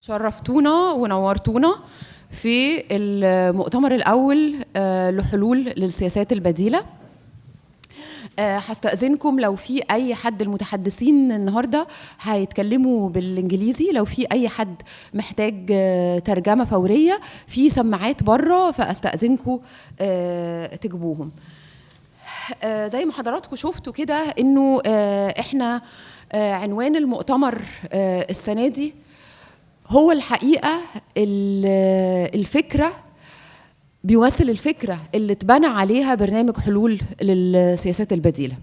شرفتونا ونورتونا في المؤتمر الأول لحلول للسياسات البديلة. هستأذنكم لو في أي حد، المتحدثين النهاردة هيتكلموا بالإنجليزي، لو في أي حد محتاج ترجمة فورية في سماعات بره فأستأذنكم تجيبوهم. زي ما حضراتكم شفتوا كده إنه إحنا عنوان المؤتمر السنة دي هو الحقيقة الفكرة، بيمثل الفكرة اللي اتبنى عليها برنامج حلول للسياسات البديلة.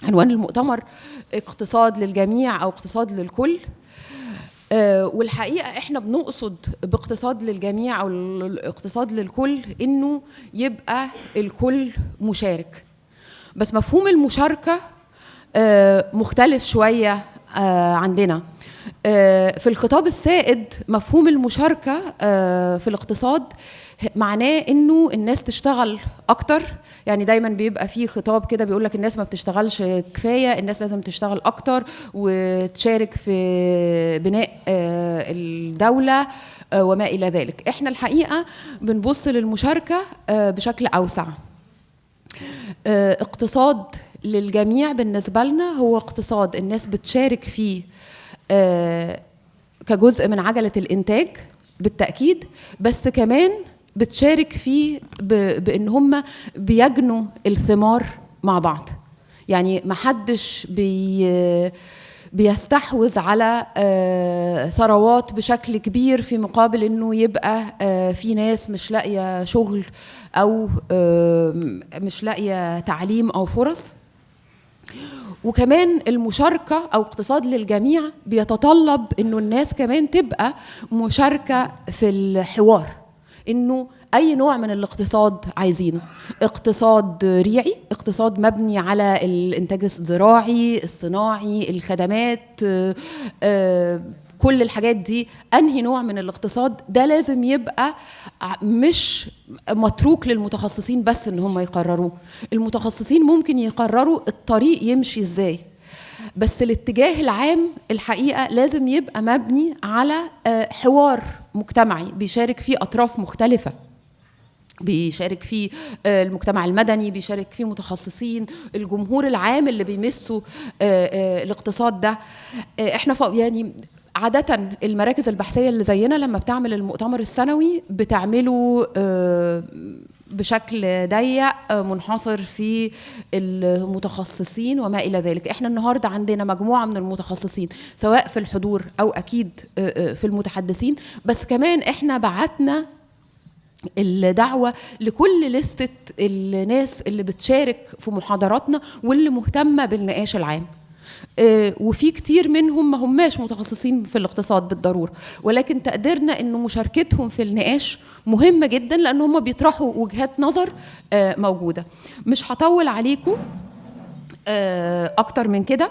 عنوان المؤتمر اقتصاد للجميع أو اقتصاد للكل، والحقيقة احنا بنقصد باقتصاد للجميع أو الاقتصاد للكل إنه يبقى الكل مشارك، بس مفهوم المشاركة مختلف شوية عندنا. في الخطاب السائد مفهوم المشاركة في الاقتصاد معناه انه الناس تشتغل اكتر، يعني دايما بيبقى فيه خطاب كده بيقولك الناس ما بتشتغلش كفاية، الناس لازم تشتغل اكتر وتشارك في بناء الدولة وما الى ذلك. احنا الحقيقة بنبص للمشاركة بشكل اوسع. اقتصاد للجميع بالنسبة لنا هو اقتصاد الناس بتشارك فيه كجزء من عجلة الإنتاج بالتأكيد، بس كمان بتشارك فيه بأن هم بيجنوا الثمار مع بعض. يعني محدش بيستحوذ على ثروات بشكل كبير في مقابل أنه يبقى في ناس مش لاقية شغل أو مش لاقية تعليم أو فرص. وكمان المشاركة أو اقتصاد للجميع بيتطلب إنه الناس كمان تبقى مشاركة في الحوار، إنه أي نوع من الاقتصاد عايزينه، اقتصاد ريعي، اقتصاد مبني على الإنتاج الزراعي، الصناعي، الخدمات، كل الحاجات دي. أنهي نوع من الاقتصاد ده لازم يبقى مش متروك للمتخصصين بس ان هم يقرروه. المتخصصين ممكن يقرروا الطريق يمشي ازاي، بس الاتجاه العام الحقيقة لازم يبقى مبني على حوار مجتمعي بيشارك فيه أطراف مختلفة، بيشارك فيه المجتمع المدني، بيشارك فيه متخصصين، الجمهور العام اللي بيمسوا الاقتصاد ده. احنا يعني عادة المراكز البحثية اللي زينا لما بتعمل المؤتمر السنوي بتعمله بشكل ضيق منحصر في المتخصصين وما إلى ذلك. احنا النهاردة عندنا مجموعة من المتخصصين سواء في الحضور أو أكيد في المتحدثين، بس كمان احنا بعتنا الدعوة لكل لستة الناس اللي بتشارك في محاضراتنا واللي مهتمة بالنقاش العام. وفي كتير منهم ما هماش متخصصين في الاقتصاد بالضرورة، ولكن تقديرنا انه مشاركتهم في النقاش مهمة جدا لان هم بيطرحوا وجهات نظر موجودة. مش هطول عليكم اكتر من كده.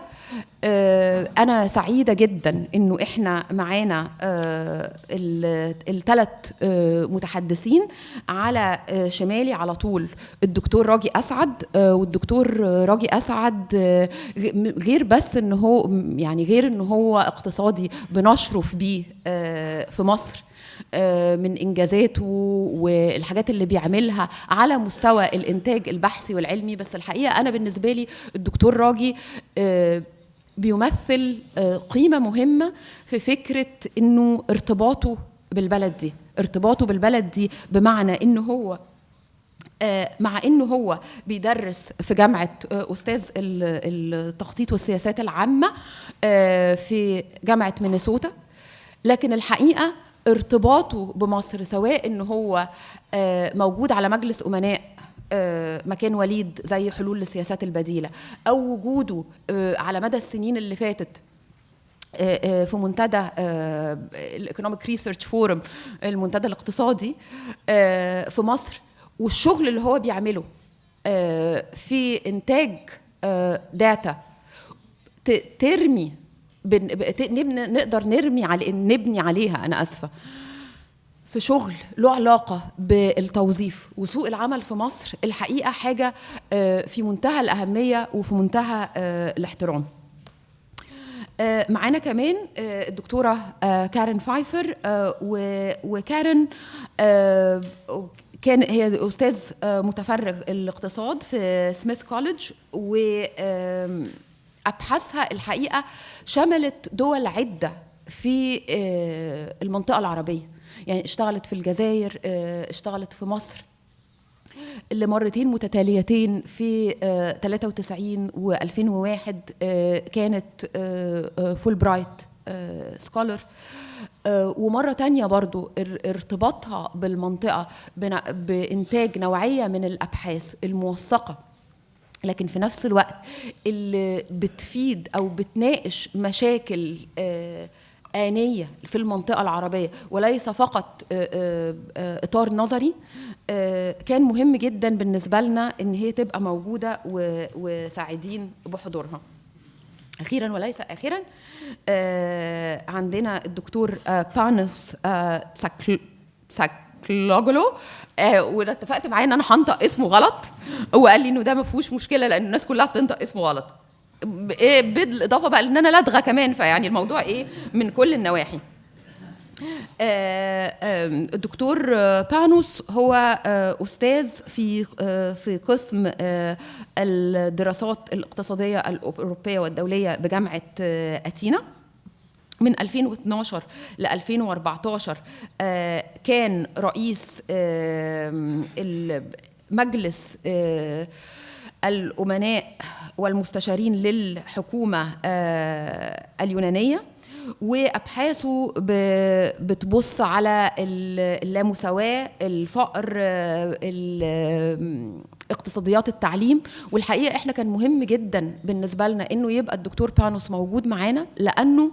انا سعيدة جدا انه احنا معانا الثلاث متحدثين. على شمالي على طول الدكتور راجي اسعد، والدكتور راجي اسعد غير بس ان هو يعني غير ان هو اقتصادي بنشرف بيه في مصر من إنجازاته والحاجات اللي بيعملها على مستوى الإنتاج البحثي والعلمي، بس الحقيقة أنا بالنسبة لي الدكتور راجي بيمثل قيمة مهمة في فكرة إنه ارتباطه بالبلد دي بمعنى إنه هو مع إنه هو بيدرس في جامعة أستاذ التخطيط والسياسات العامة في جامعة مينيسوتا، لكن الحقيقة ارتباطه بمصر سواء إنه هو موجود على مجلس أمناء مكان وليد زي حلول للسياسات البديلة، أو وجوده على مدى السنين اللي فاتت في منتدى الإيكونوميك ريسيرش فورم، المنتدى الاقتصادي في مصر، والشغل اللي هو بيعمله في إنتاج داتا ترمي نقدر نبني عليها، أنا أسفة، في شغل له علاقة بالتوظيف وسوق العمل في مصر. الحقيقة حاجة في منتهى الأهمية وفي منتهى الاحترام. معانا كمان الدكتورة كارين فايفر، وكارين كان هي أستاذ متفرغ الاقتصاد في سميث كوليدج، وأبحاثها الحقيقة شملت دول عدة في المنطقة العربية. يعني اشتغلت في الجزائر، اشتغلت في مصر اللي مرتين متتاليتين في 93 و2001 كانت فول برايت سكولر، ومرة تانية برضو ارتباطها بالمنطقة بإنتاج نوعية من الأبحاث الموثقة، لكن في نفس الوقت اللي بتفيد أو بتناقش مشاكل آنية في المنطقة العربية وليس فقط إطار نظري. كان مهم جدا بالنسبة لنا إن هي تبقى موجودة وسعيدين بحضورها. أخيرا وليس آخرا، عندنا الدكتور بانوس تساكلوغلو، وانا اتفقت معاه ان انا هنطق اسمه غلط، وقال لي انه ده ما فيهوش مشكله لان الناس كلها بتنطق اسمه غلط، بالاضافه بقى ان انا لدغه كمان، فيعني الموضوع من كل النواحي. الدكتور بانوس هو أستاذ في قسم الدراسات الاقتصادية الأوروبية والدولية بجامعة أثينا. من 2012 ل 2014 كان رئيس مجلس الأمناء والمستشارين للحكومة اليونانية، وأبحاثه بتبص على اللامساواة، الفقر، اقتصاديات التعليم. والحقيقة احنا كان مهم جدا بالنسبة لنا انه يبقى الدكتور بانوس موجود معانا، لأنه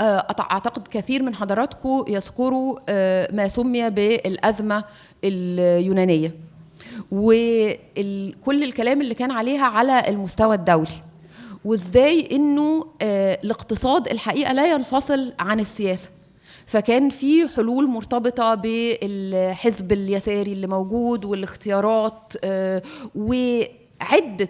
أعتقد كثير من حضراتكم يذكروا ما سمي بالأزمة اليونانية وكل الكلام اللي كان عليها على المستوى الدولي، وازاي انه الاقتصاد الحقيقه لا ينفصل عن السياسه. فكان في حلول مرتبطه بالحزب اليساري اللي موجود والاختيارات، وعده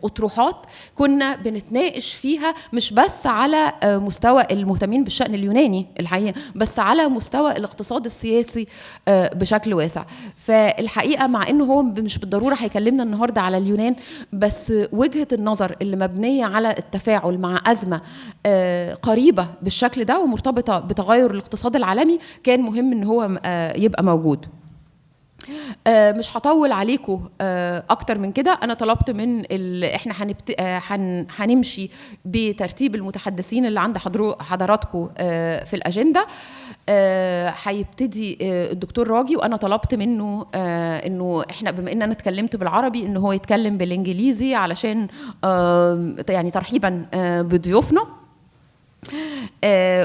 اطروحات كنا بنتناقش فيها، مش بس على مستوى المهتمين بالشأن اليوناني الحقيقه، بس على مستوى الاقتصاد السياسي بشكل واسع. فالحقيقه مع انه هو مش بالضروره هيكلمنا النهارده على اليونان، بس وجهه النظر اللي مبنيه على التفاعل مع ازمه قريبه بالشكل ده ومرتبطه بتغير الاقتصاد العالمي كان مهم ان هو يبقى موجود. مش هطول عليكم اكتر من كده. انا طلبت من احنا هنمشي بترتيب المتحدثين اللي عند حضراتكم في الاجنده. هيبتدي الدكتور راجي، وانا طلبت منه انه احنا بما ان انا اتكلمت بالعربي ان هو يتكلم بالانجليزي علشان يعني ترحيبا بضيوفنا.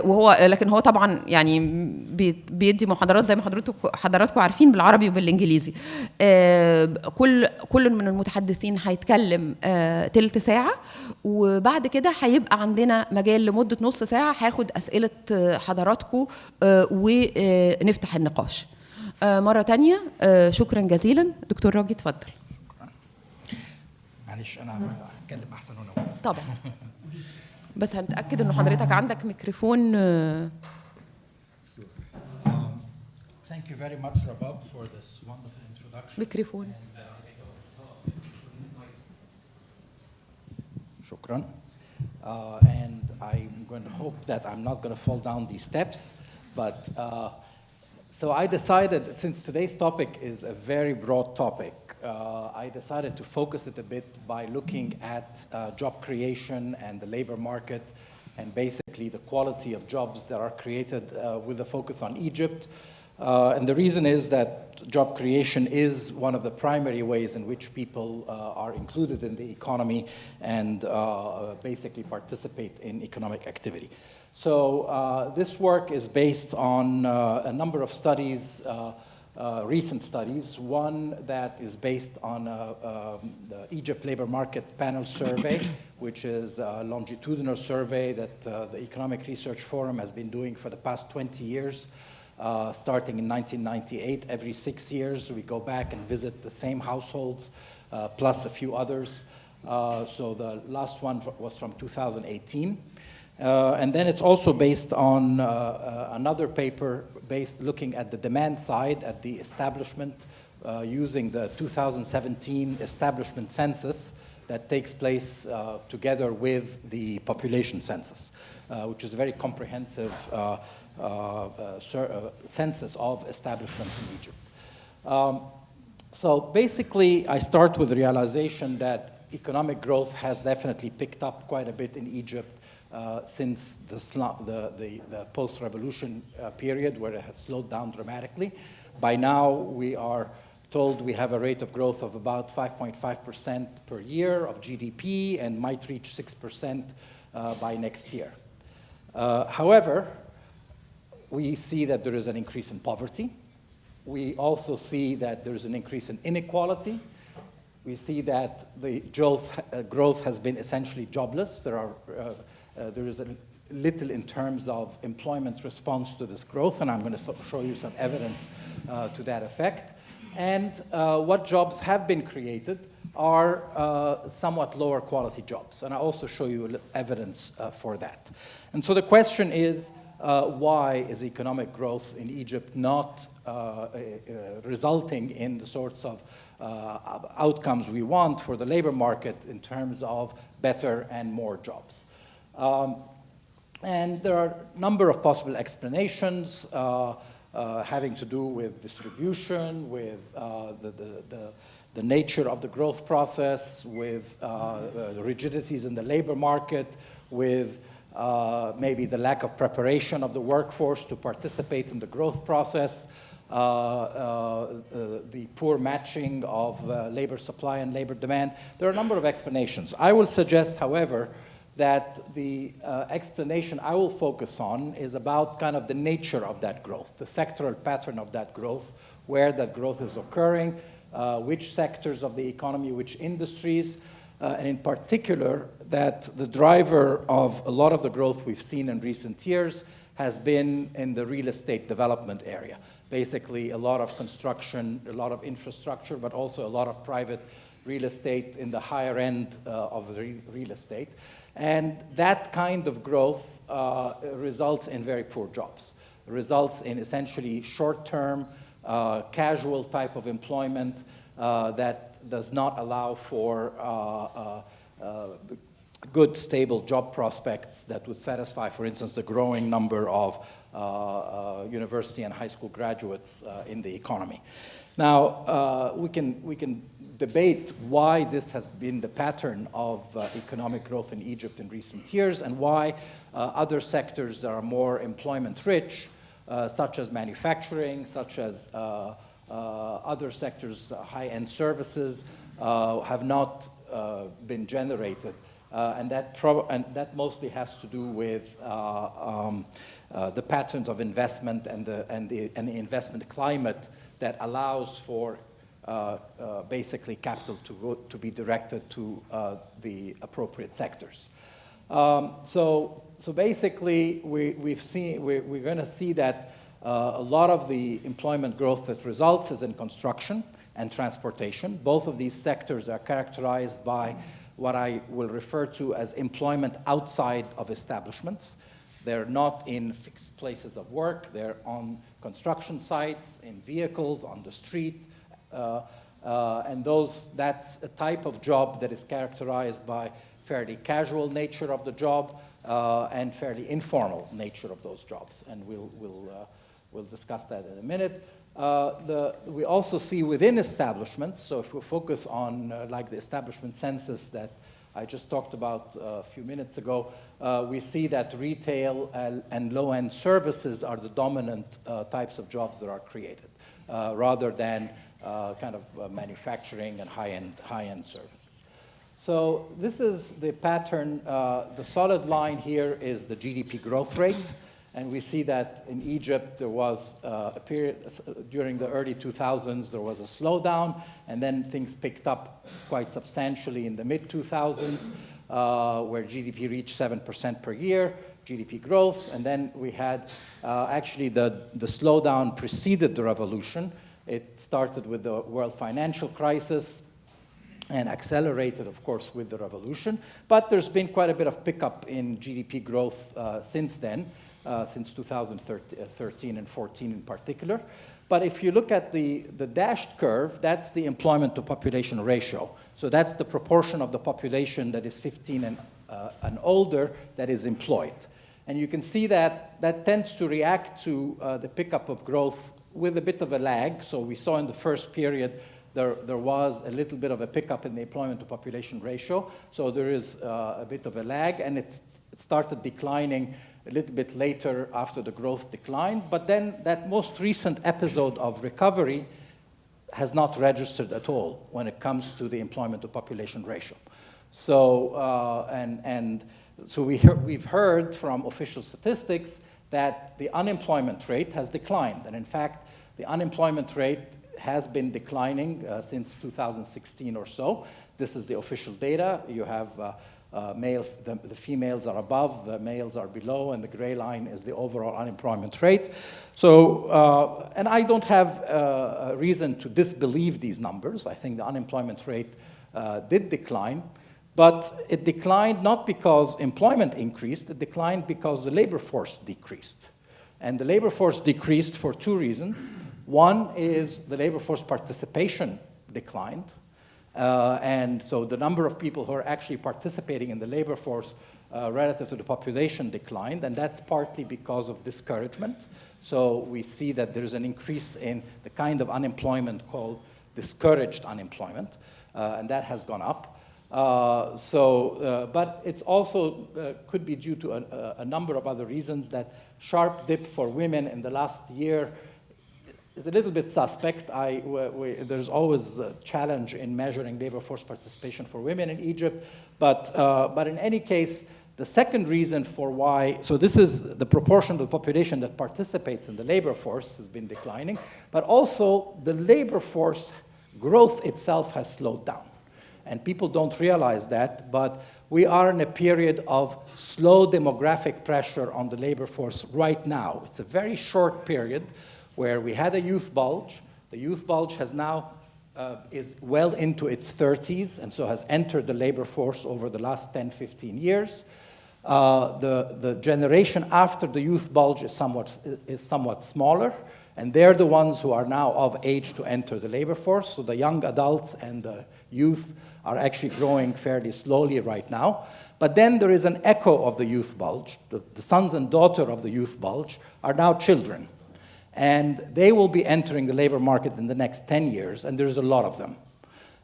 وهو لكن هو طبعا يعني بيدي محاضرات زي ما حضراتكم عارفين بالعربي وبالانجليزي. كل من المتحدثين هيتكلم تلت ساعه، وبعد كده هيبقى عندنا مجال لمده نص ساعه هاخد اسئله حضراتكم ونفتح النقاش. مره تانية شكرا جزيلا. دكتور راجي اتفضل. معلش انا هتكلم احسن هنا طبعا، بس هنتأكد إنه حضرتك عندك ميكروفون. Thank you very much, Rabab, for this wonderful introduction. ميكروفون. شكرا. And I'm going to hope that I'm not going to fall down these steps, but so I decided, since today's topic is a very broad topic, I decided to focus it a bit by looking at job creation and the labor market, and basically the quality of jobs that are created with a focus on Egypt. And the reason is that job creation is one of the primary ways in which people are included in the economy and basically participate in economic activity. So this work is based on a number of studies, recent studies. One that is based on the Egypt labor market panel survey, which is a longitudinal survey that the Economic Research Forum has been doing for the past 20 years. Starting in 1998, every 6 years we go back and visit the same households plus a few others. So the last one was from 2018. And then it's also based on another paper looking at the demand side, at the establishment, using the 2017 establishment census that takes place together with the population census, which is a very comprehensive census of establishments in Egypt. So basically, I start with the realization that economic growth has definitely picked up quite a bit in Egypt since the post-revolution period, where it had slowed down dramatically. By now, we are told we have a rate of growth of about 5.5% per year of GDP and might reach 6% by next year. However, we see that there is an increase in poverty. We also see that there is an increase in inequality. We see that the growth has been essentially jobless. There is a little in terms of employment response to this growth, and I'm going to show you some evidence to that effect. And what jobs have been created are somewhat lower quality jobs, and I'll also show you evidence for that. And so the question is, why is economic growth in Egypt not resulting in the sorts of outcomes we want for the labor market in terms of better and more jobs? And there are a number of possible explanations having to do with distribution, with the nature of the growth process, with the rigidities in the labor market, with maybe the lack of preparation of the workforce to participate in the growth process, the poor matching of labor supply and labor demand. There are a number of explanations. I will suggest, however, that the explanation I will focus on is about kind of the nature of that growth, the sectoral pattern of that growth, where that growth is occurring, which sectors of the economy, which industries, and in particular, that the driver of a lot of the growth we've seen in recent years has been in the real estate development area. Basically, a lot of construction, a lot of infrastructure, but also a lot of private real estate in the higher end of the real estate. And that kind of growth results in very poor jobs, results in essentially short-term, casual type of employment that does not allow for good, stable job prospects that would satisfy, for instance, the growing number of university and high school graduates in the economy. Now, we can debate why this has been the pattern of economic growth in Egypt in recent years and why other sectors that are more employment-rich, such as manufacturing, such as other sectors, high-end services, have not been generated. And that mostly has to do with the patterns of investment and the investment climate that allows for basically capital to be directed to the appropriate sectors. So basically, we're going to see that a lot of the employment growth that results is in construction and transportation. Both of these sectors are characterized by what I will refer to as employment outside of establishments. They're not in fixed places of work. They're on construction sites, in vehicles, on the street. And that's a type of job that is characterized by fairly casual nature of the job and fairly informal nature of those jobs. And we'll discuss that in a minute. We also see within establishments, so if we focus on like the establishment census that I just talked about a few minutes ago, we see that retail and low-end services are the dominant types of jobs that are created, rather than kind of manufacturing and high-end services. So this is the pattern. The solid line here is the GDP growth rate. And we see that in Egypt, there was a period during the early 2000s, there was a slowdown, and then things picked up quite substantially in the mid-2000s, where GDP reached 7% per year, GDP growth. And then we had actually the slowdown preceded the revolution. It started with the world financial crisis. and accelerated, of course, with the revolution. But there's been quite a bit of pickup in GDP growth since then, since 2013 and 14 in particular. But if you look at the dashed curve, that's the employment to population ratio. So that's the proportion of the population that is 15 and older that is employed. And you can see that that tends to react to the pickup of growth with a bit of a lag. So we saw in the first period there was a little bit of a pickup in the employment to population ratio. So there is a bit of a lag, and it started declining a little bit later after the growth declined. But then that most recent episode of recovery has not registered at all when it comes to the employment to population ratio. So, so we've heard from official statistics that the unemployment rate has declined. And in fact, the unemployment rate has been declining since 2016 or so. This is the official data. You have males, the females are above, the males are below, and the gray line is the overall unemployment rate. So, and I don't have a reason to disbelieve these numbers. I think the unemployment rate did decline, but it declined not because employment increased, it declined because the labor force decreased. And the labor force decreased for two reasons. One is the labor force participation declined. And so the number of people who are actually participating in the labor force relative to the population declined, and that's partly because of discouragement. So we see that there's an increase in the kind of unemployment called discouraged unemployment, and that has gone up. But it's also could be due to a number of other reasons. That sharp dip for women in the last year is a little bit suspect. There's always a challenge in measuring labor force participation for women in Egypt. But in any case, the second reason for why, so this is the proportion of the population that participates in the labor force has been declining, but also the labor force growth itself has slowed down. And people don't realize that, but we are in a period of slow demographic pressure on the labor force right now. It's a very short period where we had a youth bulge. The youth bulge has now is well into its 30s, and so has entered the labor force over the last 10, 15 years. The generation after the youth bulge is somewhat smaller, and they're the ones who are now of age to enter the labor force. So the young adults and the youth are actually growing fairly slowly right now. But then there is an echo of the youth bulge. The sons and daughters of the youth bulge are now children. And they will be entering the labor market in the next 10 years, and there's a lot of them.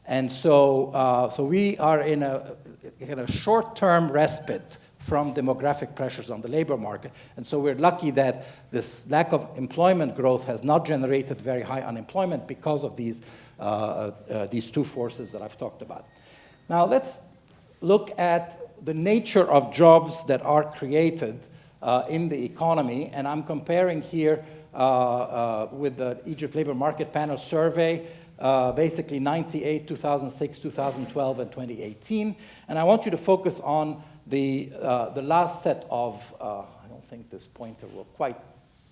And so, so we are in a short-term respite from demographic pressures on the labor market. And so we're lucky that this lack of employment growth has not generated very high unemployment because of these two forces that I've talked about. Now let's look at the nature of jobs that are created in the economy. And I'm comparing here with the Egypt Labor Market Panos survey, basically 98, 2006, 2012, and 2018. And I want you to focus on the last set of, I don't think this pointer will quite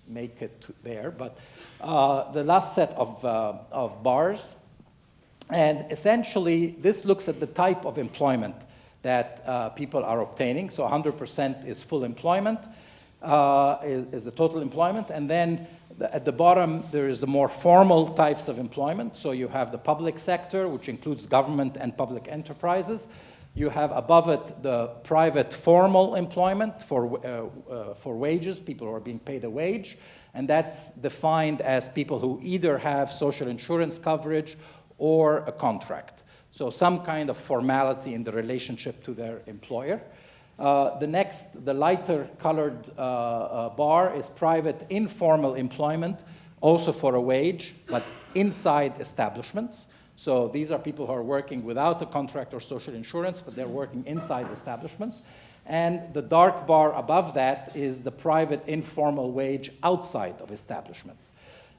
make it there, but the last set of bars. And essentially, this looks at the type of employment that people are obtaining. So 100% is full employment, is the total employment. And then at the bottom, there is the more formal types of employment. So you have the public sector, which includes government and public enterprises. You have above it the private formal employment for wages, people who are being paid a wage. And that's defined as people who either have social insurance coverage or a contract. So some kind of formality in the relationship to their employer. The lighter colored bar is private informal employment, also for a wage, but inside establishments. So these are people who are working without a contract or social insurance, but they're working inside establishments. And the dark bar above that is the private informal wage outside of establishments.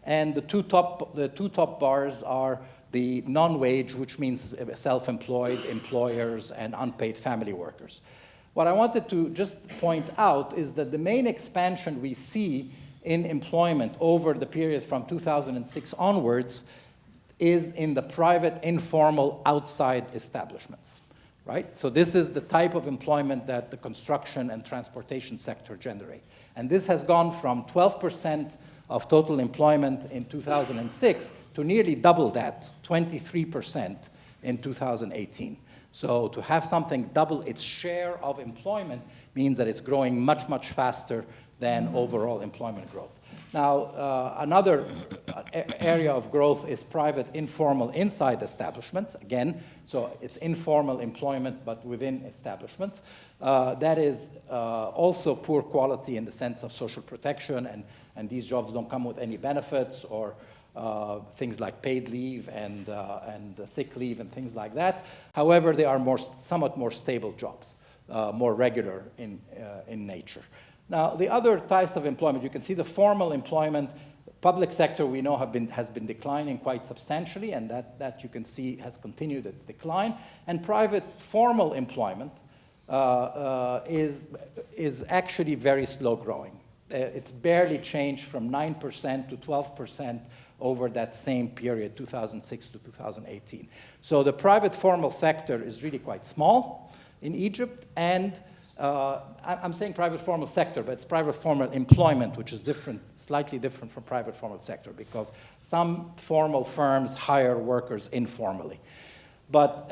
And the two top bars are the non-wage, which means self-employed, employers, and unpaid family workers. What I wanted to just point out is that the main expansion we see in employment over the period from 2006 onwards is in the private, informal, outside establishments, right? So this is the type of employment that the construction and transportation sector generate. And this has gone from 12% of total employment in 2006 to nearly double that, 23% in 2018. So to have something double its share of employment means that it's growing much, much faster than overall employment growth. Now, another area of growth is private, informal, inside establishments. Again, so it's informal employment, but within establishments. That is also poor quality in the sense of social protection, and these jobs don't come with any benefits or things like paid leave and sick leave and things like that. However, they are somewhat more stable jobs, more regular in nature. Now, the other types of employment, you can see the formal employment, public sector we know has been declining quite substantially, and that you can see has continued its decline. And private formal employment is actually very slow growing. It's barely changed from 9% to 12% over that same period, 2006 to 2018. So the private formal sector is really quite small in Egypt, and I'm saying private formal sector, but it's private formal employment, which is different, slightly different from private formal sector, because some formal firms hire workers informally. But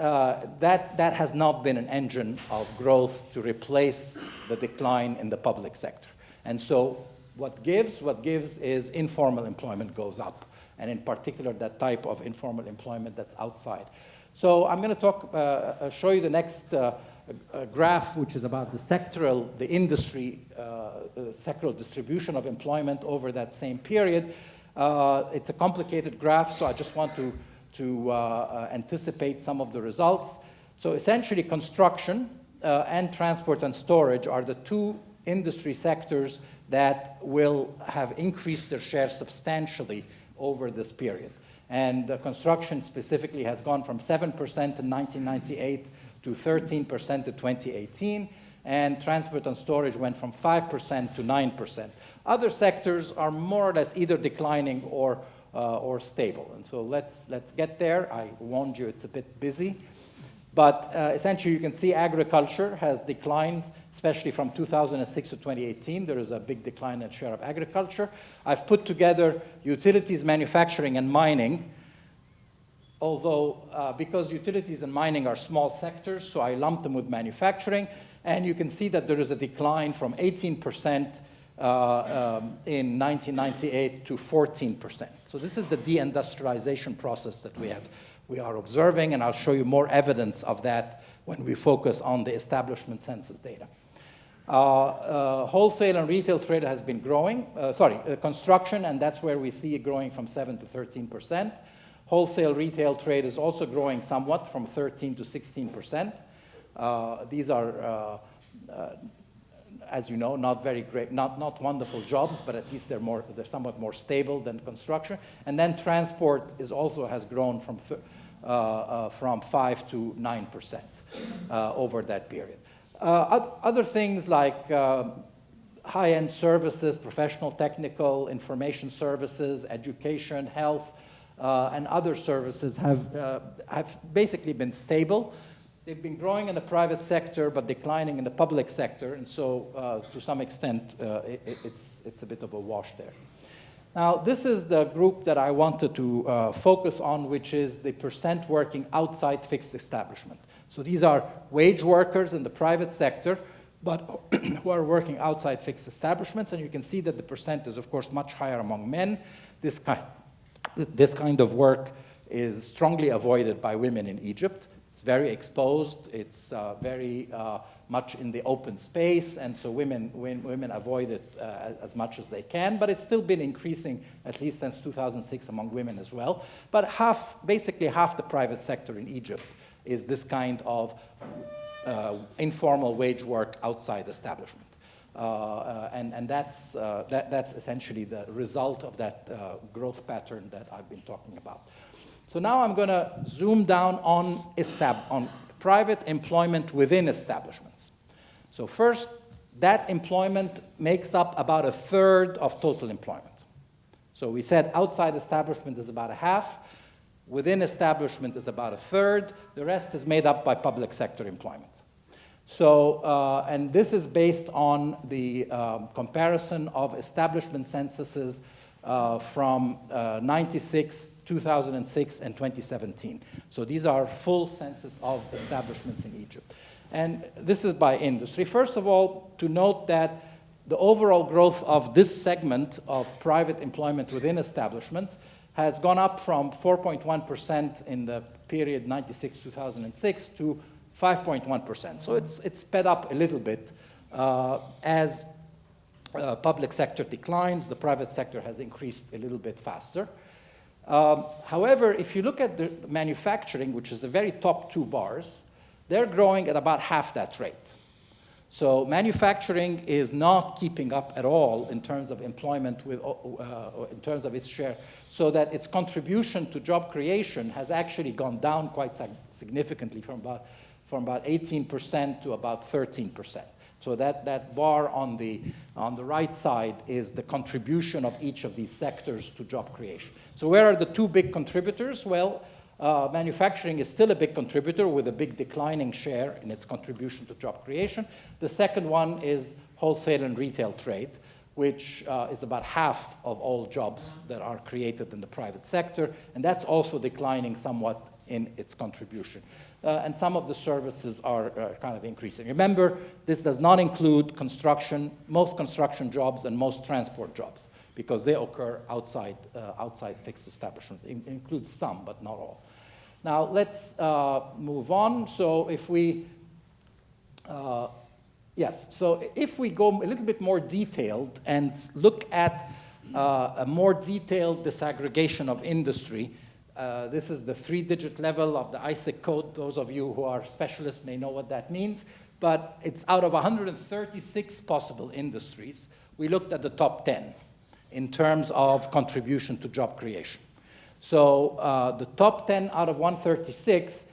that has not been an engine of growth to replace the decline in the public sector. And so what gives is informal employment goes up, and in particular that type of informal employment that's outside. So I'm going to show you the next graph, which is about the sectoral distribution of employment over that same period. It's a complicated graph, so I just want to anticipate some of the results. So essentially, construction and transport and storage are the two industry sectors that will have increased their share substantially over this period. And construction specifically has gone from 7% in 1998 to 13% to 2018, and transport and storage went from 5% to 9%. Other sectors are more or less either declining or stable. And so let's get there. I warned you it's a bit busy. But essentially, you can see agriculture has declined, especially from 2006 to 2018. There is a big decline in share of agriculture. I've put together utilities, manufacturing, and mining, although because utilities and mining are small sectors, so I lumped them with manufacturing. And you can see that there is a decline from 18% in 1998 to 14%. So this is the deindustrialization process that we are observing, and I'll show you more evidence of that when we focus on the establishment census data. Wholesale and retail trade has been growing, construction, and that's where we see it growing from 7 to 13%. Wholesale retail trade is also growing somewhat from 13 to 16%. These are, as you know, not very great, not wonderful jobs, but at least they're somewhat more stable than construction. And then transport has grown from 5 to 9% over that period. Other things like high-end services, professional, technical, information services, education, health, and other services have basically been stable. They've been growing in the private sector, but declining in the public sector, and so to some extent, it's a bit of a wash there. Now, this is the group that I wanted to focus on, which is the percent working outside fixed establishment. So these are wage workers in the private sector, but who are working outside fixed establishments, and you can see that the percent is, of course, much higher among men. This kind of work is strongly avoided by women in Egypt. It's very exposed. It's very much in the open space, and so women avoid it as much as they can. But it's still been increasing, at least since 2006, among women as well. But basically half the private sector in Egypt is this kind of informal wage work outside establishment, and that's essentially the result of that growth pattern that I've been talking about. So now I'm going to zoom down on private employment within establishments. So first, that employment makes up about 1/3 of total employment. So we said outside establishment is about 1/2. within establishment is about a third. The rest is made up by public sector employment. So, and this is based on the comparison of establishment censuses from 96, 2006, and 2017. So these are full census of establishments in Egypt. And this is by industry. First of all, to note that the overall growth of this segment of private employment within establishments has gone up from 4.1% in the period 96-2006 to 5.1%. So it's sped up a little bit as public sector declines. The private sector has increased a little bit faster. However, if you look at the manufacturing, which is the very top two bars, they're growing at about half that rate. So manufacturing is not keeping up at all in terms of employment with, in terms of its share, so that its contribution to job creation has actually gone down quite significantly from about 18% to about 13%. So that bar on the right side is the contribution of each of these sectors to job creation. So where are the two big contributors? Well, manufacturing is still a big contributor with a big declining share in its contribution to job creation. The second one is wholesale and retail trade, which is about half of all jobs that are created in the private sector, and that's also declining somewhat in its contribution. And some of the services are kind of increasing. Remember, this does not include construction, most construction jobs and most transport jobs, because they occur outside fixed establishment. It includes some, but not all. Now, let's move on. So if we, so if we go a little bit more detailed and look at a more detailed disaggregation of industry, this is the 3-digit level of the ISIC code. Those of you who are specialists may know what that means. But it's out of 136 possible industries. We looked at the top 10 in terms of contribution to job creation. So the top 10 out of 136,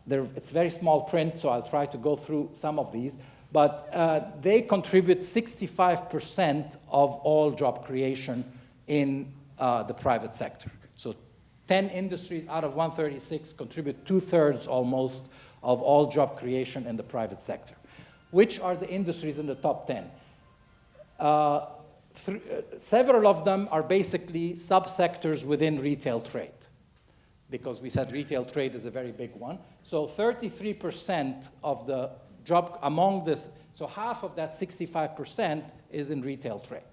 it's very small print, so I'll try to go through some of these. But they contribute 65% of all job creation in the private sector. So 10 industries out of 136 contribute 2/3 almost of all job creation in the private sector. Which are the industries in the top 10? Several of them are basically subsectors within retail trade, because we said retail trade is a very big one. So 33% of the job among this, so half of that 65% is in retail trade.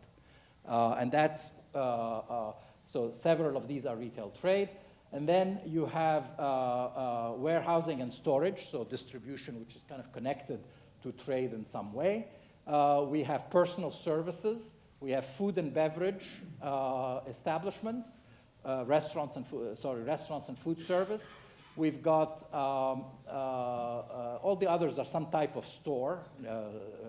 And that's, so several of these are retail trade. And then you have warehousing and storage, so distribution, which is kind of connected to trade in some way. We have personal services. We have food and beverage establishments, restaurants and food service. We've got all the others are some type of store,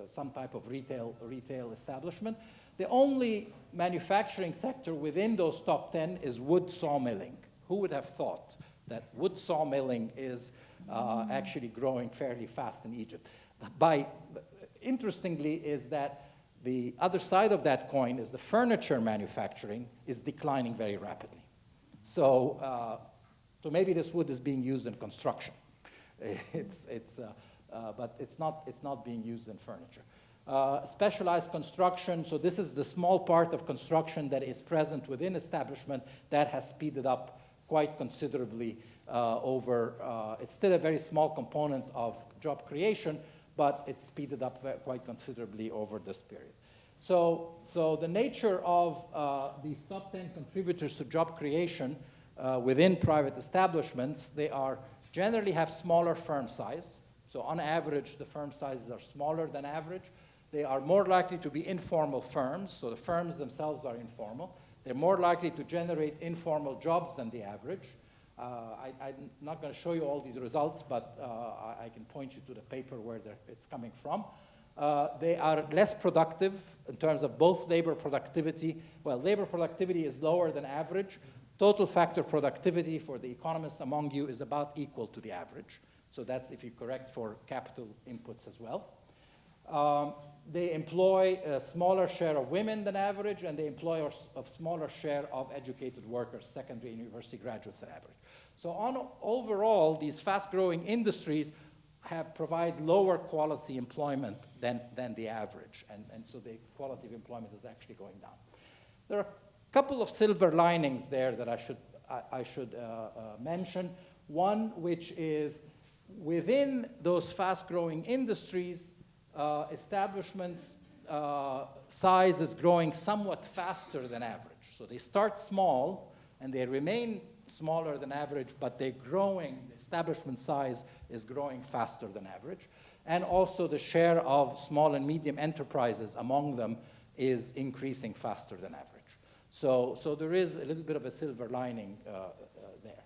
some type of retail establishment. The only manufacturing sector within those top 10 is wood sawmilling. Who would have thought that wood sawmilling is actually growing fairly fast in Egypt? Interestingly is that the other side of that coin is the furniture manufacturing is declining very rapidly. So, so maybe this wood is being used in construction. But it's not being used in furniture. Specialized construction, so this is the small part of construction that is present within establishment that has speeded up quite considerably it's still a very small component of job creation, but it's speeded up quite considerably over this period. So the nature of these top 10 contributors to job creation within private establishments, they are generally have smaller firm size. So on average, the firm sizes are smaller than average. They are more likely to be informal firms, so the firms themselves are informal. They're more likely to generate informal jobs than the average. I'm not going to show you all these results, but I can point you to the paper where it's coming from. They are less productive in terms of both labor productivity. Well, labor productivity is lower than average. Total factor productivity for the economists among you is about equal to the average. So that's if you correct for capital inputs as well. They employ a smaller share of women than average, and they employ a smaller share of educated workers, secondary and university graduates than average. So overall, these fast-growing industries provide lower quality employment than the average, and so the quality of employment is actually going down. There are a couple of silver linings there that I should mention. One, which is within those fast-growing industries, establishments' size is growing somewhat faster than average. So they start small and they remain smaller than average, but they're growing, the establishment size is growing faster than average. And also the share of small and medium enterprises among them is increasing faster than average. So there is a little bit of a silver lining there.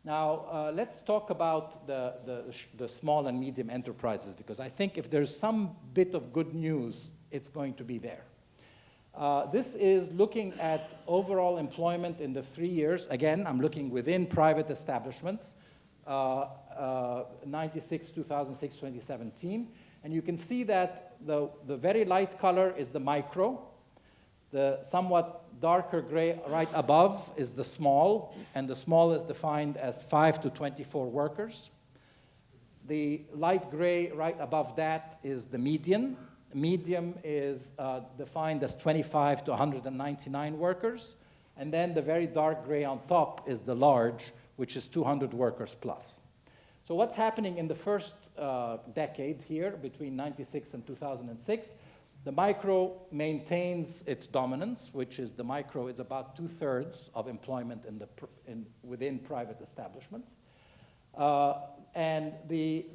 Now, let's talk about the small and medium enterprises, because I think if there's some bit of good news, it's going to be there. This is looking at overall employment in the 3 years. Again, I'm looking within private establishments, 96, 2006, 2017. And you can see that the very light color is the micro. The somewhat darker gray right above is the small, and the small is defined as 5 to 24 workers. The light gray right above that is the median. Medium is defined as 25 to 199 workers. And then the very dark gray on top is the large, which is 200 workers plus. So what's happening in the first decade here, between 96 and 2006? The micro maintains its dominance, which is the micro is about 2/3 of employment within private establishments. And the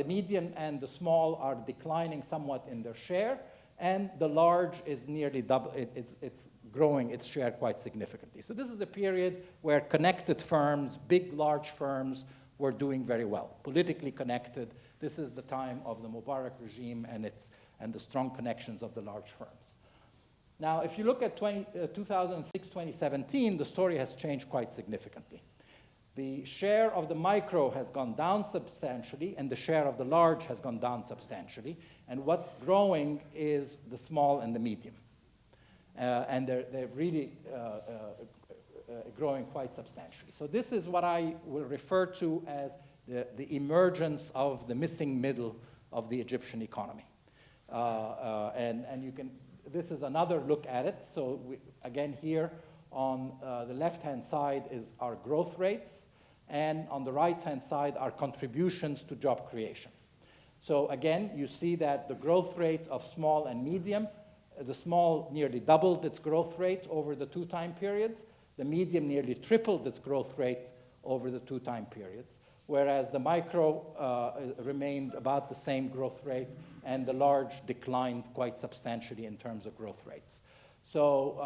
medium and the small are declining somewhat in their share, and the large is nearly double, it's growing its share quite significantly. So this is a period where connected firms, big, large firms, were doing very well, politically connected. This is the time of the Mubarak regime and the strong connections of the large firms. Now, if you look at 2006, 2017, the story has changed quite significantly. The share of the micro has gone down substantially, and the share of the large has gone down substantially. And what's growing is the small and the medium. And they're really growing quite substantially. So this is what I will refer to as the emergence of the missing middle of the Egyptian economy. And you can, this is another look at it. So again, here on the left-hand side is our growth rates, and on the right-hand side are contributions to job creation. So again, you see that the growth rate of small and medium, the small nearly doubled its growth rate over the 2 time periods. The medium nearly tripled its growth rate over the 2 time periods, whereas the micro remained about the same growth rate, and the large declined quite substantially in terms of growth rates. So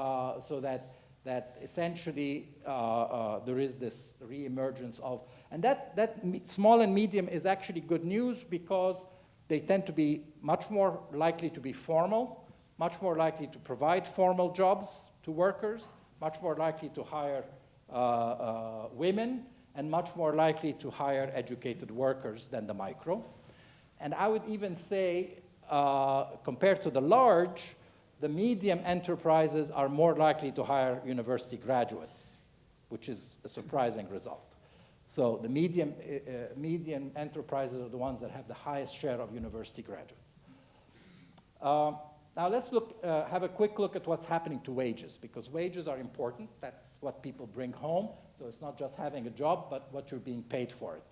that essentially there is this reemergence of, and that small and medium is actually good news, because they tend to be much more likely to be formal, much more likely to provide formal jobs to workers, much more likely to hire women, and much more likely to hire educated workers than the micro. And I would even say, compared to the large, the medium enterprises are more likely to hire university graduates, which is a surprising result. So the medium enterprises are the ones that have the highest share of university graduates. Now let's have a quick look at what's happening to wages, because wages are important. That's what people bring home. So it's not just having a job, but what you're being paid for it.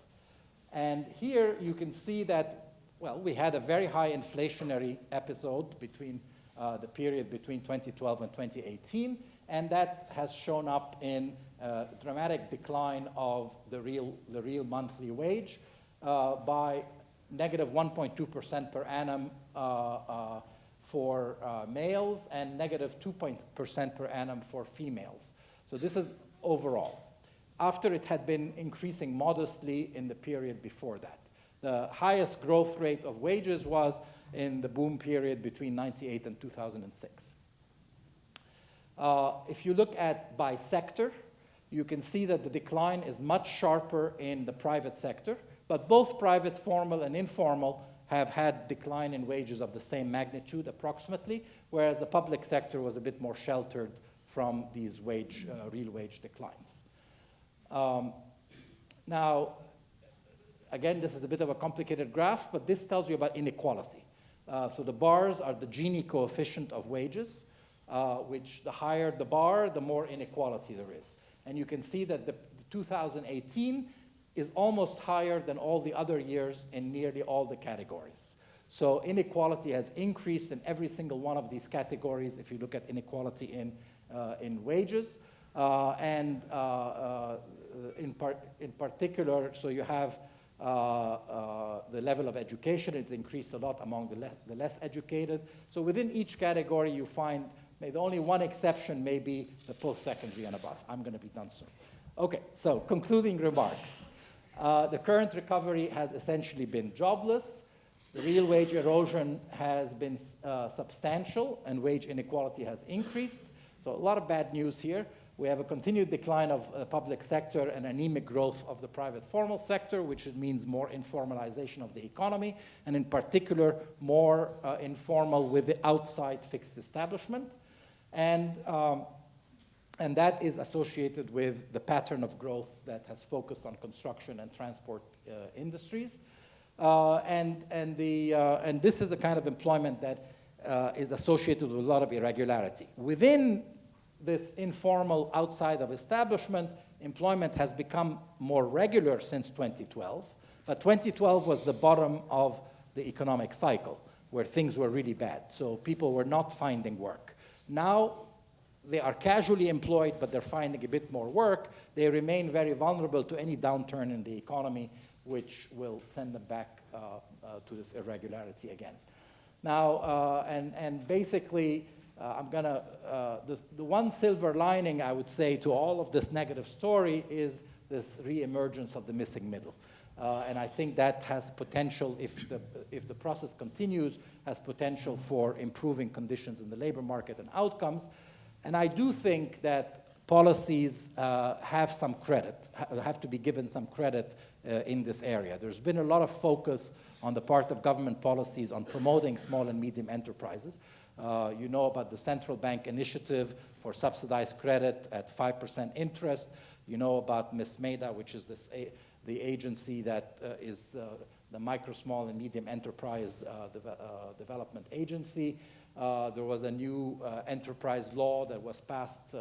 And here you can see that, well, we had a very high inflationary episode between the period between 2012 and 2018, and that has shown up in a dramatic decline of the real monthly wage by negative 1.2% per annum for males, and negative 2% per annum for females. So this is overall, after it had been increasing modestly in the period before that. The highest growth rate of wages was in the boom period between 98 and 2006. If you look at by sector, you can see that the decline is much sharper in the private sector, but both private, formal, and informal have had decline in wages of the same magnitude approximately, whereas the public sector was a bit more sheltered from these real wage declines. Now, again, this is a bit of a complicated graph, but this tells you about inequality. So the bars are the Gini coefficient of wages, which the higher the bar, the more inequality there is. And you can see that the 2018 is almost higher than all the other years in nearly all the categories. So inequality has increased in every single one of these categories if you look at inequality in wages. In particular, so you have the level of education. It's increased a lot among the less educated. So within each category, you find the only one exception may be the post-secondary and above. I'm going to be done soon. Okay, so concluding remarks. The current recovery has essentially been jobless. The real wage erosion has been substantial, and wage inequality has increased. So a lot of bad news here. We have a continued decline of the public sector and anemic growth of the private formal sector, which means more informalization of the economy, and in particular, more informal with the outside fixed establishment. And that is associated with the pattern of growth that has focused on construction and transport industries. And this is a kind of employment that is associated with a lot of irregularity. Within this informal outside of establishment, employment has become more regular since 2012, but 2012 was the bottom of the economic cycle where things were really bad. So people were not finding work. Now they are casually employed, but they're finding a bit more work. They remain very vulnerable to any downturn in the economy, which will send them back to this irregularity again. Now, and basically, I'm gonna, the one silver lining, I would say, to all of this negative story is this reemergence of the missing middle. And I think that has potential, if the process continues, has potential for improving conditions in the labor market and outcomes. And I do think that policies have some credit, have to be given some credit in this area. There's been a lot of focus on the part of government policies on promoting small and medium enterprises. You know about the central bank initiative for subsidized credit at 5% interest. You know about MISMEDA, which is the agency that is the micro, small, and medium enterprise development agency. There was a new enterprise law that was passed,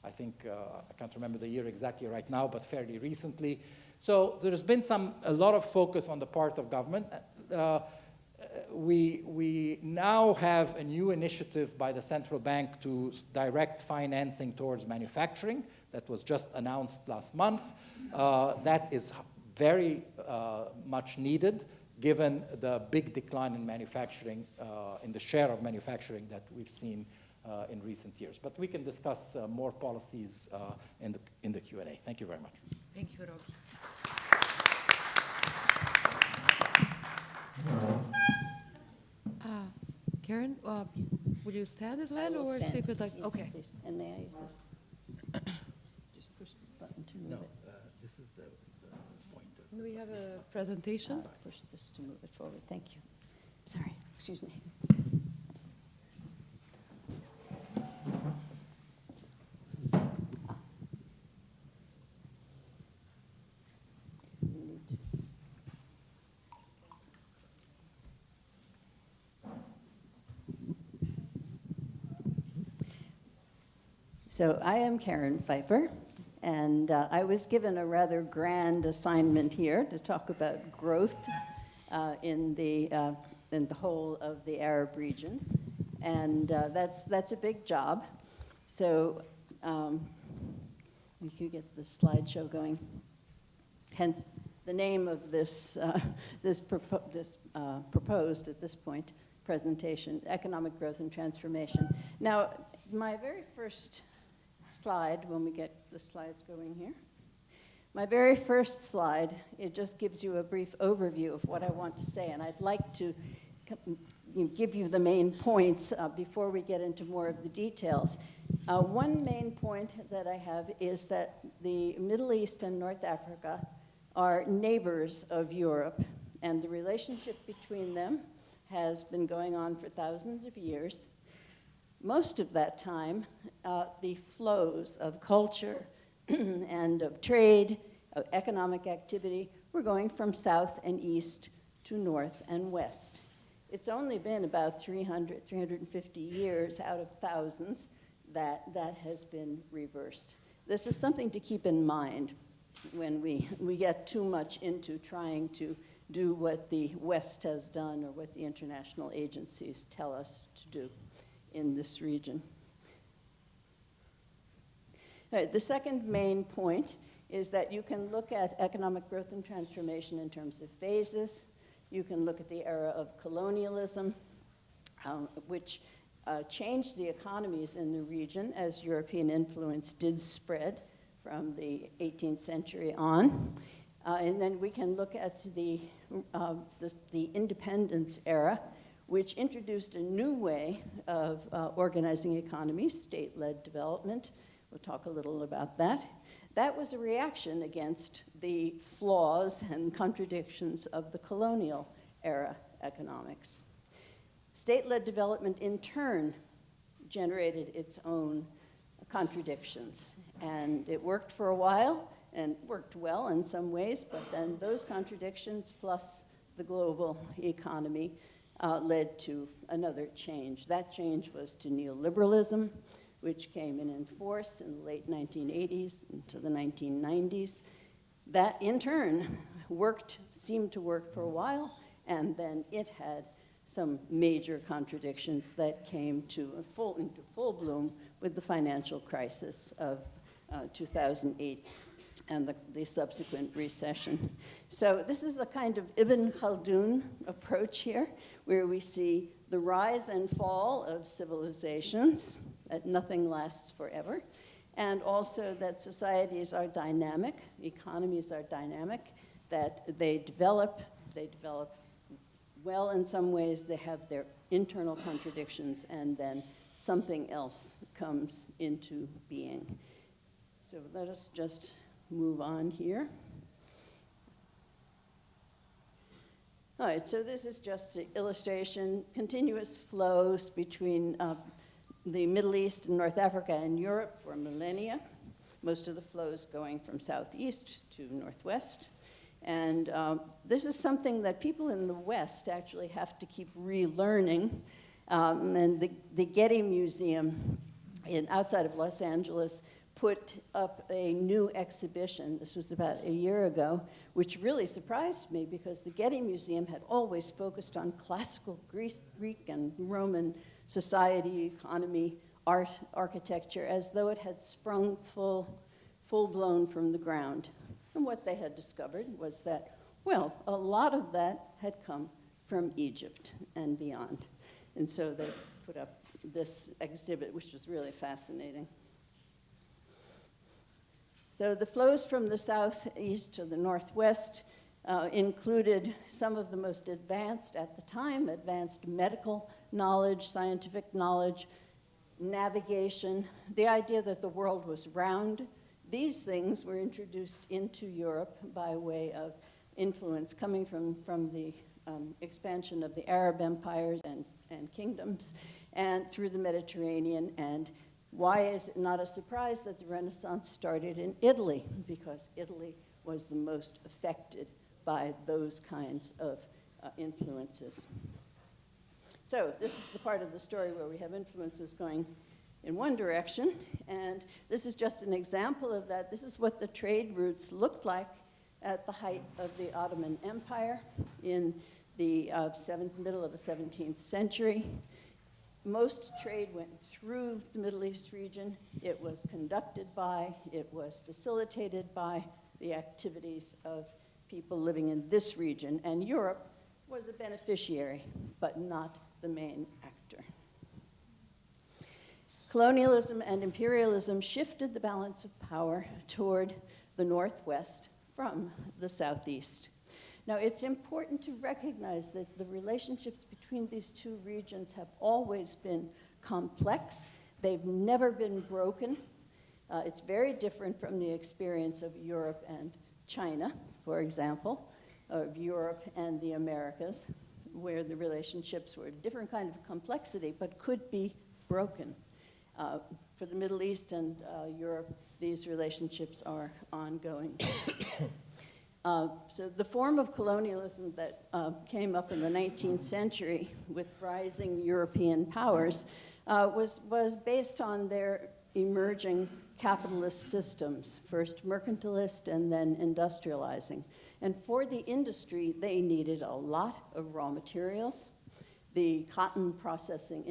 I think, I can't remember the year exactly right now, but fairly recently. So there's been a lot of focus on the part of government. We now have a new initiative by the central bank to direct financing towards manufacturing that was just announced last month. That is very much needed given the big decline in manufacturing, in the share of manufacturing that we've seen in recent years. But we can discuss more policies in the Q&A. Thank you very much. Thank you, Ragui. Karen, will you stand as well, or speak with like? Yes, Okay. please. And may I use this? Just push this button to move it. This is the pointer. Do we have a presentation? Push this to move it forward. Thank you. Sorry, excuse me. So I am Karen Pfeifer, and I was given a rather grand assignment here to talk about growth in the whole of the Arab region, and that's a big job. So we could get the slideshow going. Hence, the name of this proposed at this point presentation: Economic Growth and Transformation. Now, my very first slide, when we get the slides going here. My very first slide, it just gives you a brief overview of what I want to say, and I'd like to give you the main points before we get into more of the details. One main point that I have is that the Middle East and North Africa are neighbors of Europe, And the relationship between them has been going on for thousands of years. Most of that time, the flows of culture and of trade, of economic activity, were going from south and east to north and west. It's only been about 350 years out of thousands that has been reversed. This is something to keep in mind when we get too much into trying to do what the West has done or what the international agencies tell us to do in this region. All right, the second main point is that you can look at economic growth and transformation in terms of phases. You can look at the era of colonialism, which changed the economies in the region as European influence did spread from the 18th century on. And then we can look at the independence era, which introduced a new way of organizing economies, state-led development. We'll talk a little about that. That was a reaction against the flaws and contradictions of the colonial era economics. State-led development, in turn, generated its own contradictions. And it worked for a while, and worked well in some ways, but then those contradictions plus the global economy led to another change. That change was to neoliberalism, which came in force in the late 1980s into the 1990s. That, in turn, seemed to work for a while, and then it had some major contradictions that came into full bloom with the financial crisis of 2008 and the subsequent recession. So this is a kind of Ibn Khaldun approach here, where we see the rise and fall of civilizations, that nothing lasts forever, and also that societies are dynamic, economies are dynamic, that they develop well in some ways, they have their internal contradictions, and then something else comes into being. So let us just move on here. All right, so this is just an illustration, continuous flows between the Middle East and North Africa and Europe for millennia, most of the flows going from southeast to northwest. And this is something that people in the West actually have to keep relearning. And the Getty Museum outside of Los Angeles put up a new exhibition, this was about a year ago, which really surprised me because the Getty Museum had always focused on classical Greek and Roman society, economy, art, architecture, as though it had sprung full-blown from the ground. And what they had discovered was that, well, a lot of that had come from Egypt and beyond. And so they put up this exhibit, which was really fascinating. So the flows from the southeast to the northwest included some of the most advanced, at the time, advanced medical knowledge, scientific knowledge, navigation, the idea that the world was round. These things were introduced into Europe by way of influence coming from the expansion of the Arab empires and kingdoms and through the Mediterranean. And why is it not a surprise that the Renaissance started in Italy? Because Italy was the most affected by those kinds of influences. So this is the part of the story where we have influences going in one direction, and this is just an example of that. This is what the trade routes looked like at the height of the Ottoman Empire in the middle of the 17th century. Most trade went through the Middle East region. It was conducted by, it was facilitated by the activities of people living in this region, and Europe was a beneficiary, but not the main actor. Colonialism and imperialism shifted the balance of power toward the northwest from the southeast. Now, it's important to recognize that the relationships between these two regions have always been complex. They've never been broken. It's very different from the experience of Europe and China, for example. of Europe and the Americas, where the relationships were a different kind of complexity, but could be broken. For the Middle East and Europe, these relationships are ongoing. So the form of colonialism that came up in the 19th century with rising European powers was based on their emerging capitalist systems, first mercantilist and then industrializing. And for the industry, they needed a lot of raw materials. The cotton processing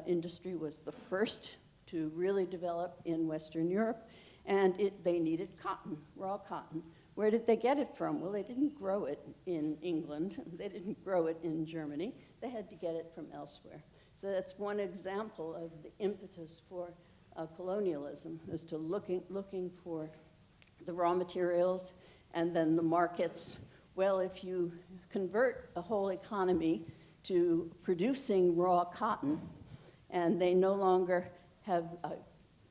industry was the first to really develop in Western Europe, and they needed cotton, raw cotton. Where did they get it from? Well, they didn't grow it in England. They didn't grow it in Germany. They had to get it from elsewhere. So that's one example of the impetus for colonialism, is to looking for the raw materials and then the markets. Well, if you convert a whole economy to producing raw cotton, and they no longer have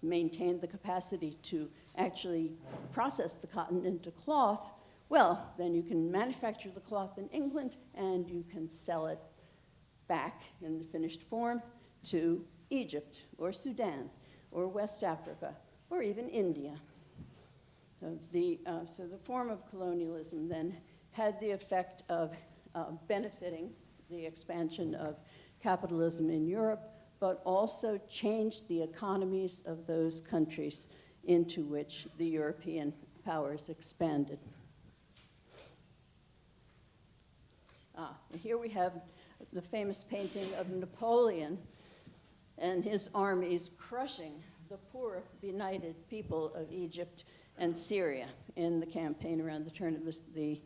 maintained the capacity to actually process the cotton into cloth, well, then you can manufacture the cloth in England and you can sell it back in the finished form to Egypt or Sudan or West Africa or even India. So the form of colonialism then had the effect of benefiting the expansion of capitalism in Europe, but also changed the economies of those countries into which the European powers expanded. And here we have the famous painting of Napoleon and his armies crushing the poor, benighted people of Egypt and Syria in the campaign around the turn of the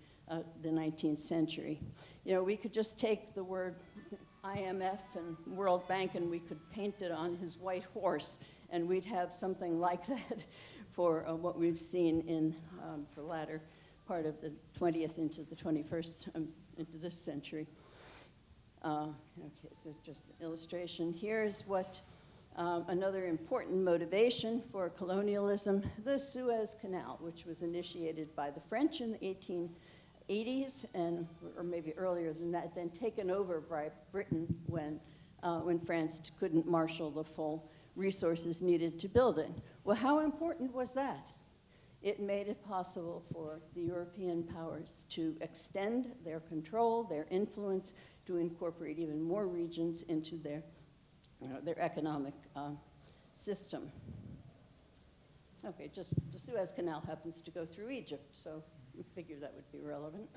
19th century. You know, we could just take the word IMF and World Bank and we could paint it on his white horse, and we'd have something like that for what we've seen in the latter part of the 20th into the 21st, into this century. Okay, so it's just an illustration. Here's what another important motivation for colonialism, the Suez Canal, which was initiated by the French in the 1880s, or maybe earlier than that, then taken over by Britain when France couldn't marshal the full resources needed to build it. Well, how important was that? It made it possible for the European powers to extend their control, their influence, to incorporate even more regions into their economic system. Okay, just the Suez Canal happens to go through Egypt, so we figured that would be relevant.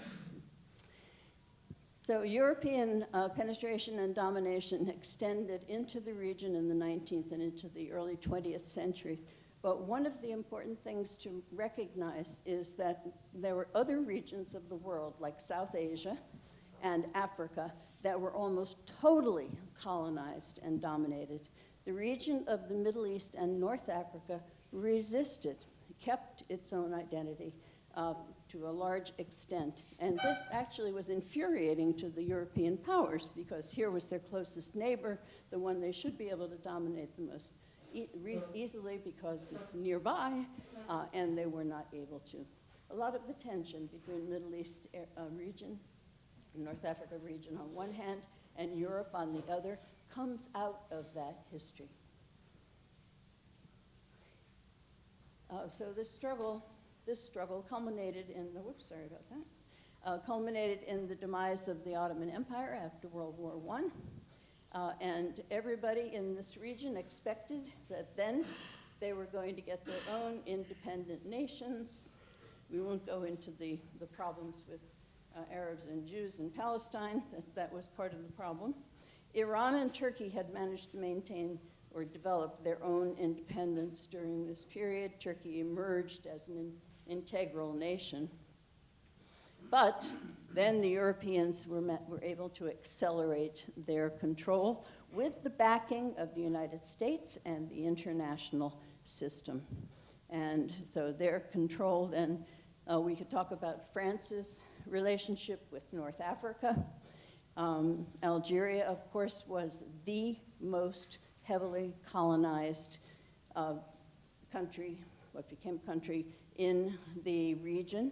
So European penetration and domination extended into the region in the 19th and into the early 20th century. But one of the important things to recognize is that there were other regions of the world, like South Asia and Africa, that were almost totally colonized and dominated. The region of the Middle East and North Africa resisted, kept its own identity to a large extent. And this actually was infuriating to the European powers, because here was their closest neighbor, the one they should be able to dominate the most easily because it's nearby, and they were not able to. A lot of the tension between Middle East region, North Africa region on one hand, and Europe on the other, comes out of that history. So this struggle culminated in culminated in the demise of the Ottoman Empire after World War I. And everybody in this region expected that then they were going to get their own independent nations. We won't go into the problems with Arabs and Jews in Palestine. That was part of the problem. Iran and Turkey had managed to maintain or develop their own independence during this period. Turkey emerged as an integral nation. But then the Europeans were able to accelerate their control with the backing of the United States and the international system. And so their control then, we could talk about France's relationship with North Africa. Algeria, of course, was the most heavily colonized country, what became country in the region.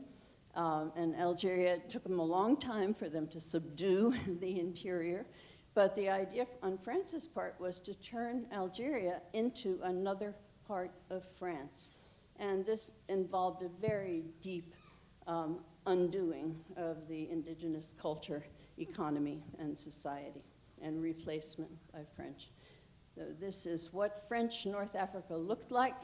And Algeria, it took them a long time for them to subdue the interior. But the idea on France's part was to turn Algeria into another part of France. And this involved a very deep undoing of the indigenous culture, economy, and society, and replacement by French. So this is what French North Africa looked like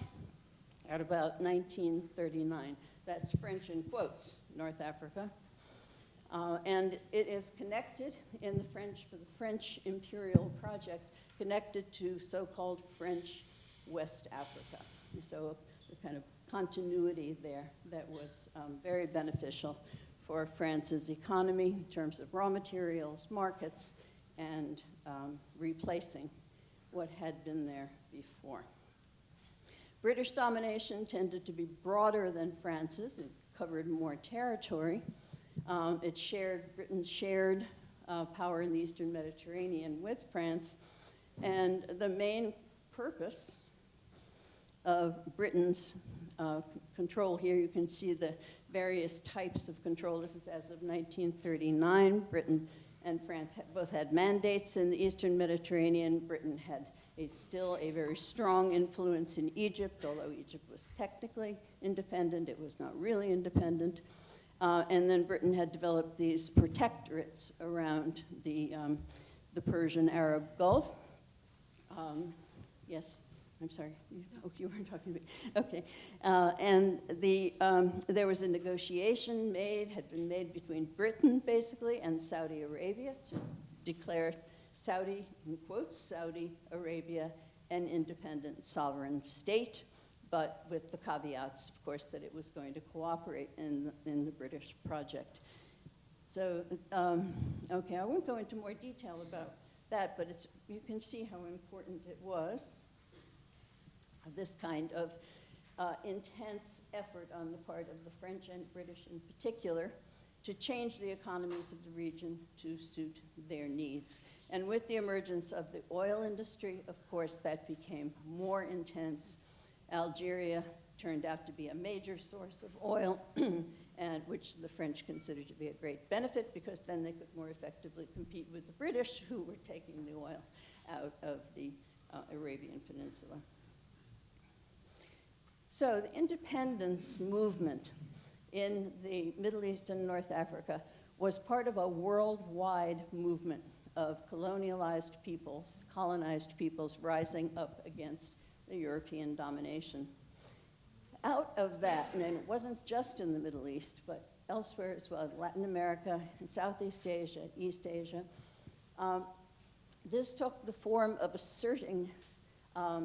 at about 1939. That's French in quotes, North Africa. And it is connected in the French, for the French imperial project, connected to so-called French West Africa. So the kind of continuity there that was very beneficial for France's economy in terms of raw materials, markets, and replacing what had been there before. British domination tended to be broader than France's. It covered more territory. Britain shared power in the Eastern Mediterranean with France, and the main purpose of Britain's control here, you can see the various types of control. This is as of 1939. Britain and France both had mandates in the Eastern Mediterranean. Britain had still a very strong influence in Egypt, although Egypt was technically independent, it was not really independent. And then Britain had developed these protectorates around the Persian Arab Gulf. Yes, I'm sorry. You weren't talking to me. Okay. And there was a negotiation had been made between Britain, basically, and Saudi Arabia to declare Saudi, in quotes, Saudi Arabia an independent sovereign state, but with the caveats, of course, that it was going to cooperate in the British project. So, okay, I won't go into more detail about that, but you can see how important it was, this kind of intense effort on the part of the French and British in particular to change the economies of the region to suit their needs. And with the emergence of the oil industry, of course, that became more intense. Algeria turned out to be a major source of oil, and which the French considered to be a great benefit because then they could more effectively compete with the British, who were taking the oil out of the Arabian Peninsula. So the independence movement in the Middle East and North Africa was part of a worldwide movement of colonized peoples rising up against the European domination. Out of that, and it wasn't just in the Middle East, but elsewhere as well, Latin America and Southeast Asia, East Asia, this took the form of asserting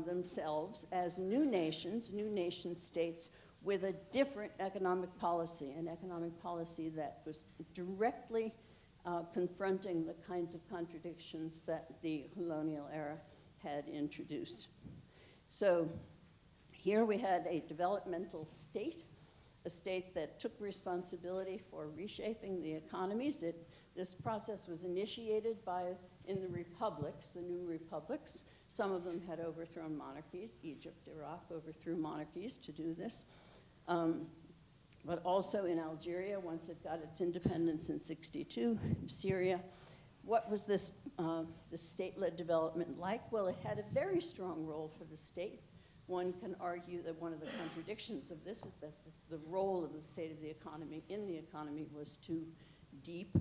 themselves as new nation states with a different economic policy, an economic policy that was directly confronting the kinds of contradictions that the colonial era had introduced. So here we had a developmental state, a state that took responsibility for reshaping the economies. This process was initiated in the republics, the new republics. Some of them had overthrown monarchies. Egypt, Iraq overthrew monarchies to do this. But also in Algeria, once it got its independence in '62, Syria. What was this state-led development like? Well, it had a very strong role for the state. One can argue that one of the contradictions of this is that the role of the state of the economy in the economy was too deep.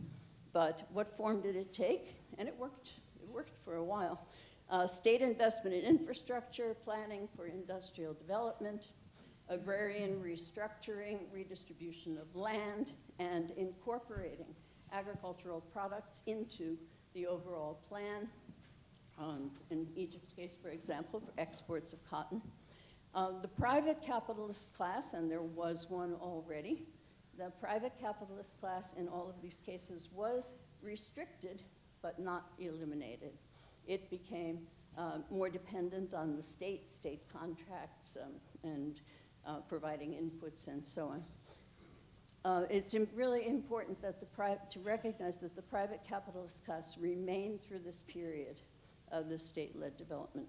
But what form did it take? And it worked. It worked for a while. State investment in infrastructure, planning for industrial development, agrarian restructuring, redistribution of land, and incorporating agricultural products into the overall plan. In Egypt's case, for example, for exports of cotton. The private capitalist class, and there was one already, the private capitalist class in all of these cases was restricted but not eliminated. It became more dependent on the state contracts, and providing inputs and so on. It's really important that to recognize that the private capitalist class remained through this period of the state-led development.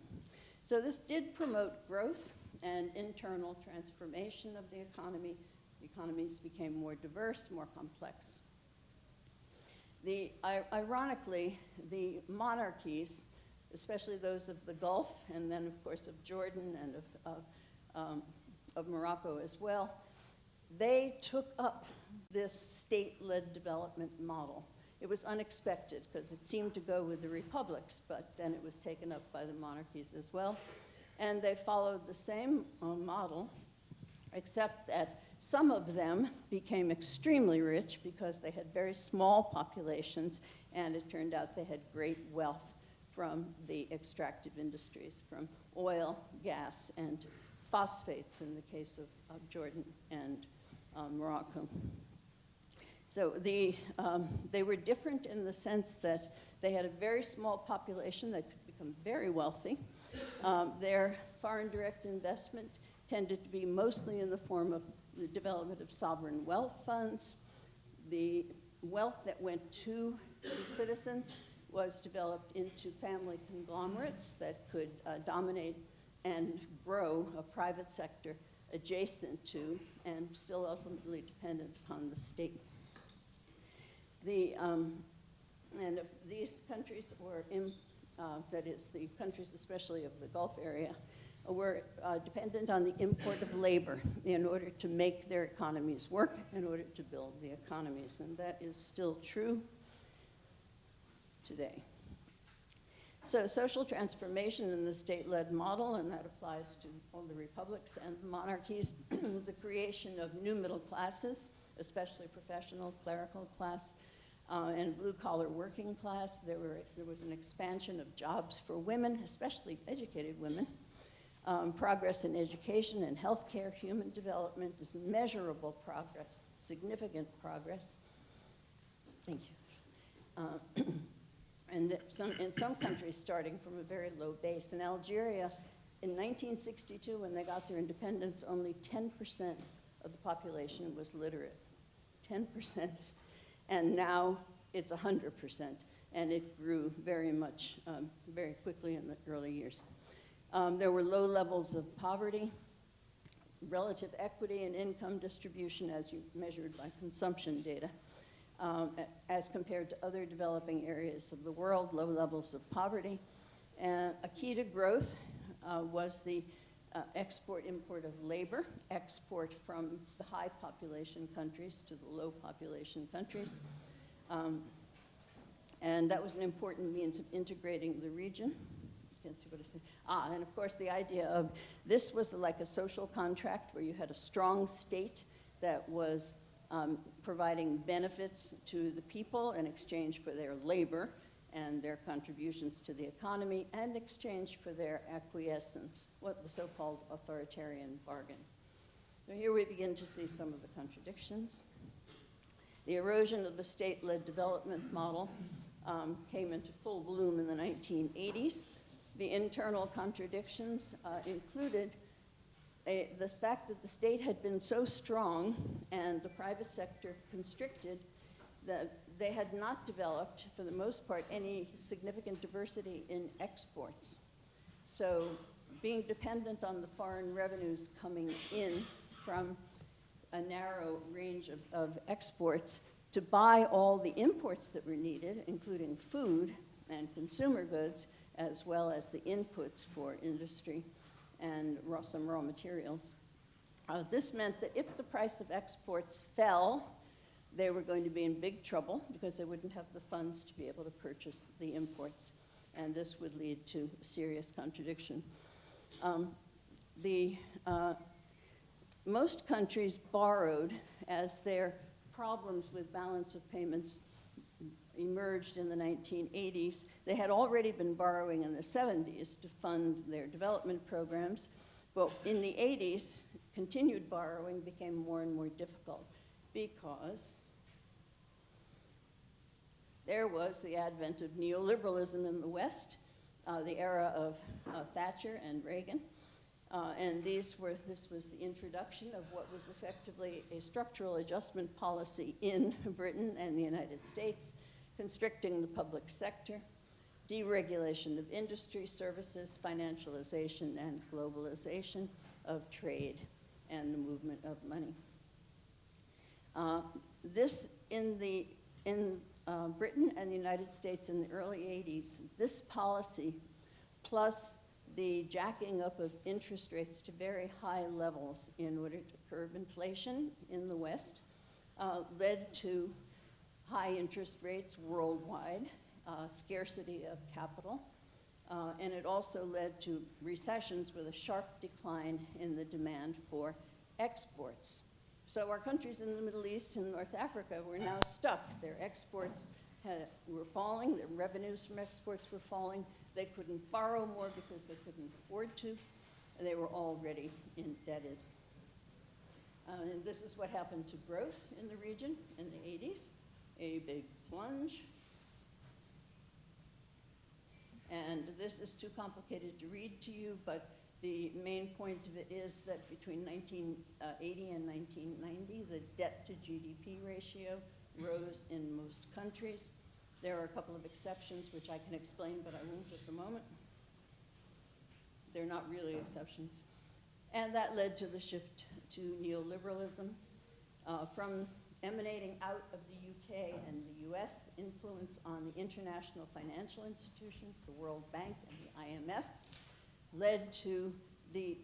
So this did promote growth and internal transformation of the economy, economies became more diverse, more complex. Ironically, the monarchies, especially those of the Gulf, and then of course of Jordan and of Morocco as well, they took up this state-led development model. It was unexpected because it seemed to go with the republics, but then it was taken up by the monarchies as well. And they followed the same model, except that some of them became extremely rich because they had very small populations, and it turned out they had great wealth from the extractive industries, from oil, gas, and phosphates in the case of Jordan and Morocco. So they were different in the sense that they had a very small population that could become very wealthy. Their foreign direct investment tended to be mostly in the form of the development of sovereign wealth funds. The wealth that went to the citizens was developed into family conglomerates that could dominate and grow a private sector adjacent to and still ultimately dependent upon the state. And if these countries were that is, the countries especially of the Gulf area, were dependent on the import of labor in order to make their economies work, in order to build the economies. And that is still true today. So social transformation in the state-led model, and that applies to all the republics and the monarchies, was the creation of new middle classes, especially professional, clerical class, and blue-collar working class. There was an expansion of jobs for women, especially educated women. Progress in education and healthcare, human development is measurable progress, significant progress. Thank you. And in some countries starting from a very low base. In Algeria, in 1962, when they got their independence, only 10% of the population was literate. 10%. And now it's 100%. And it grew very much, very quickly in the early years. There were low levels of poverty, relative equity and income distribution as measured by consumption data. As compared to other developing areas of the world, low levels of poverty. And a key to growth was the export-import of labor, export from the high population countries to the low population countries. And that was an important means of integrating the region. Can't see what I say. And of course the idea of this was like a social contract where you had a strong state that was providing benefits to the people in exchange for their labor and their contributions to the economy and exchange for their acquiescence, what the so-called authoritarian bargain. So here we begin to see some of the contradictions. The erosion of the state-led development model came into full bloom in the 1980s. The internal contradictions included the fact that the state had been so strong and the private sector constricted that they had not developed, for the most part, any significant diversity in exports. So being dependent on the foreign revenues coming in from a narrow range of exports to buy all the imports that were needed, including food and consumer goods, as well as the inputs for industry and some raw materials. This meant that if the price of exports fell, they were going to be in big trouble because they wouldn't have the funds to be able to purchase the imports, and this would lead to serious contradiction. Most countries borrowed as their problems with balance of payments emerged in the 1980s. They had already been borrowing in the 70s to fund their development programs, but in the 80s, continued borrowing became more and more difficult because there was the advent of neoliberalism in the West, the era of Thatcher and Reagan, and this was the introduction of what was effectively a structural adjustment policy in Britain and the United States, constricting the public sector, deregulation of industry, services, financialization, and globalization of trade and the movement of money. This in Britain and the United States in the early 80s, this policy plus the jacking up of interest rates to very high levels in order to curb inflation in the West led to high interest rates worldwide, scarcity of capital, and it also led to recessions with a sharp decline in the demand for exports. So our countries in the Middle East and North Africa were now stuck. Their exports were falling, their revenues from exports were falling. They couldn't borrow more because they couldn't afford to. And they were already indebted. And this is what happened to growth in the region in the 80s, a big plunge. And this is too complicated to read to you, but the main point of it is that between 1980 and 1990, the debt to GDP ratio rose in most countries. There are a couple of exceptions, which I can explain, but I won't at the moment. They're not really exceptions. And that led to the shift to neoliberalism. From emanating out of the UK and the US, influence on the international financial institutions, the World Bank and the IMF, led to the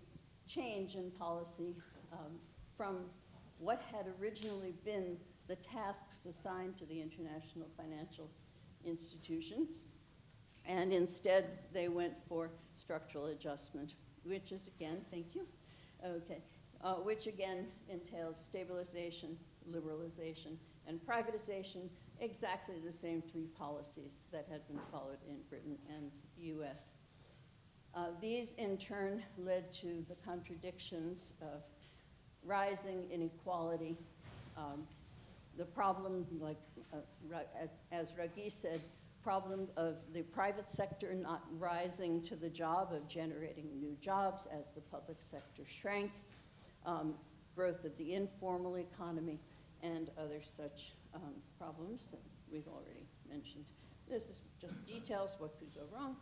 change in policy from what had originally been the tasks assigned to the international financial institutions. And instead, they went for structural adjustment, which is again, thank you, okay, which again entails stabilization, liberalization, and privatization, exactly the same three policies that had been followed in Britain and the US. These, in turn, led to the contradictions of rising inequality, the problem, like as Ragui said, problem of the private sector not rising to the job of generating new jobs as the public sector shrank, growth of the informal economy, and other such problems that we've already mentioned. This is just details, what could go wrong.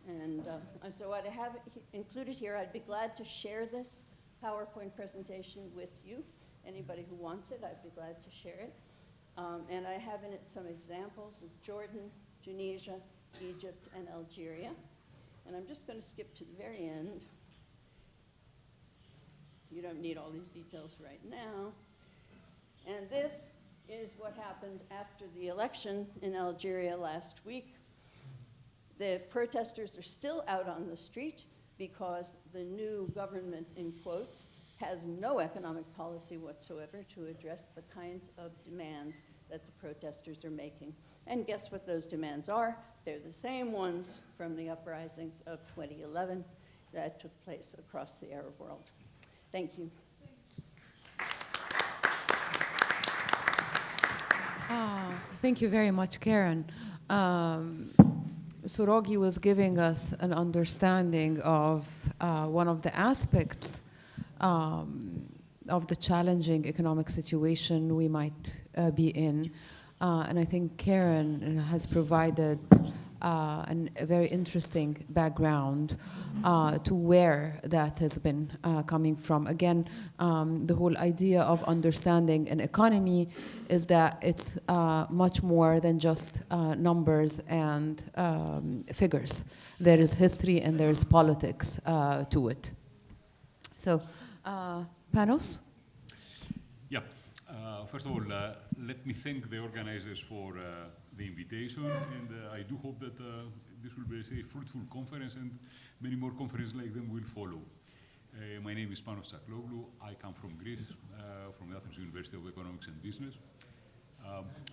And so what I have included here, I'd be glad to share this PowerPoint presentation with you. Anybody who wants it, I'd be glad to share it. And I have in it some examples of Jordan, Tunisia, Egypt, and Algeria. And I'm just going to skip to the very end. You don't need all these details right now. And this is what happened after the election in Algeria last week. The protesters are still out on the street because the new government, in quotes, has no economic policy whatsoever to address the kinds of demands that the protesters are making. And guess what those demands are? They're the same ones from the uprisings of 2011 that took place across the Arab world. Thank you. Thank you very much, Karen. So Ragui was giving us an understanding of one of the aspects of the challenging economic situation we might be in. And I think Karen has provided a very interesting background to where that has been coming from. Again, the whole idea of understanding an economy is that it's much more than just numbers and figures. There is history and there's politics to it. So, Panos? Yeah. First of all, let me thank the organizers for the invitation, and I do hope that this will be a fruitful conference and many more conferences like them will follow. My name is Panos Tsakloglou. I come from Greece, from the Athens University of Economics and Business.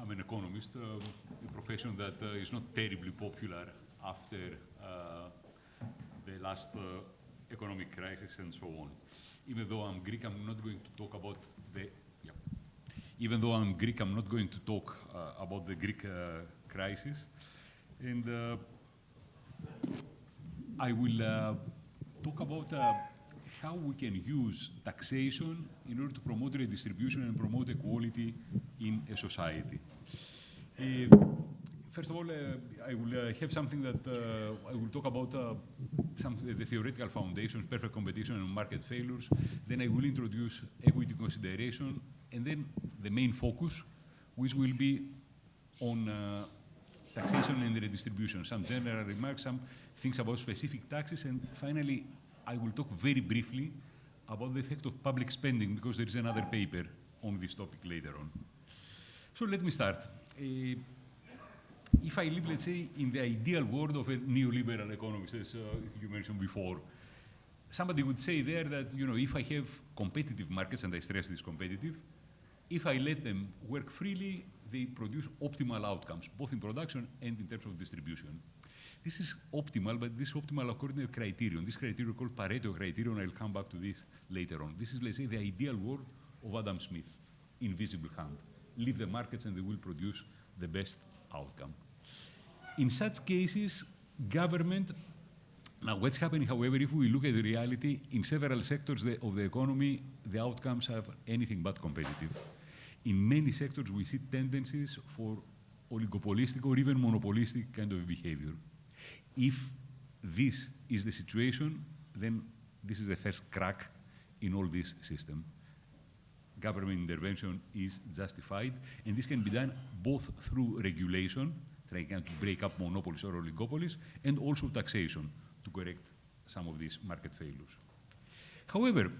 I'm an economist, a profession that is not terribly popular after the last economic crisis and so on. Even though I'm Greek, I'm not going to talk about the Even though I'm Greek, I'm not going to talk about the Greek crisis. And I will talk about how we can use taxation in order to promote redistribution and promote equality in a society. First of all, I will have something that I will talk about the theoretical foundations, perfect competition and market failures. Then I will introduce equity consideration And then the main focus, which will be on taxation and redistribution, some general remarks, some things about specific taxes, and finally, I will talk very briefly about the effect of public spending, because there is another paper on this topic later on. So let me start. If I live, let's say, in the ideal world of a neoliberal economist, as you mentioned before, somebody would say there that, if I have competitive markets, and I stress this competitive, if I let them work freely, they produce optimal outcomes, both in production and in terms of distribution. This is optimal, but this is optimal according to a criterion. This criterion called Pareto criterion, I'll come back to this later on. This is, let's say, the ideal world of Adam Smith, invisible hand. Leave the markets and they will produce the best outcome. In such cases, government, now what's happening, however, if we look at the reality, in several sectors of the economy, the outcomes are anything but competitive. In many sectors, we see tendencies for oligopolistic or even monopolistic kind of behavior. If this is the situation, then this is the first crack in all this system. Government intervention is justified, and this can be done both through regulation, trying to break up monopolies or oligopolies, and also taxation to correct some of these market failures. However,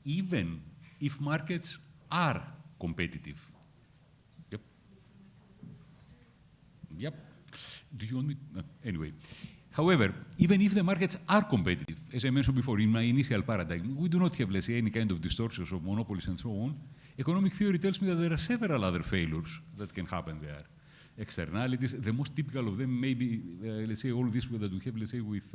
even if markets are competitive, Yep. Do you want me? No. Anyway. However, even if the markets are competitive, as I mentioned before, in my initial paradigm, we do not have, let's say, any kind of distortions of monopolies and so on. Economic theory tells me that there are several other failures that can happen there. Externalities, the most typical of them may be, let's say, all this that we have, let's say, with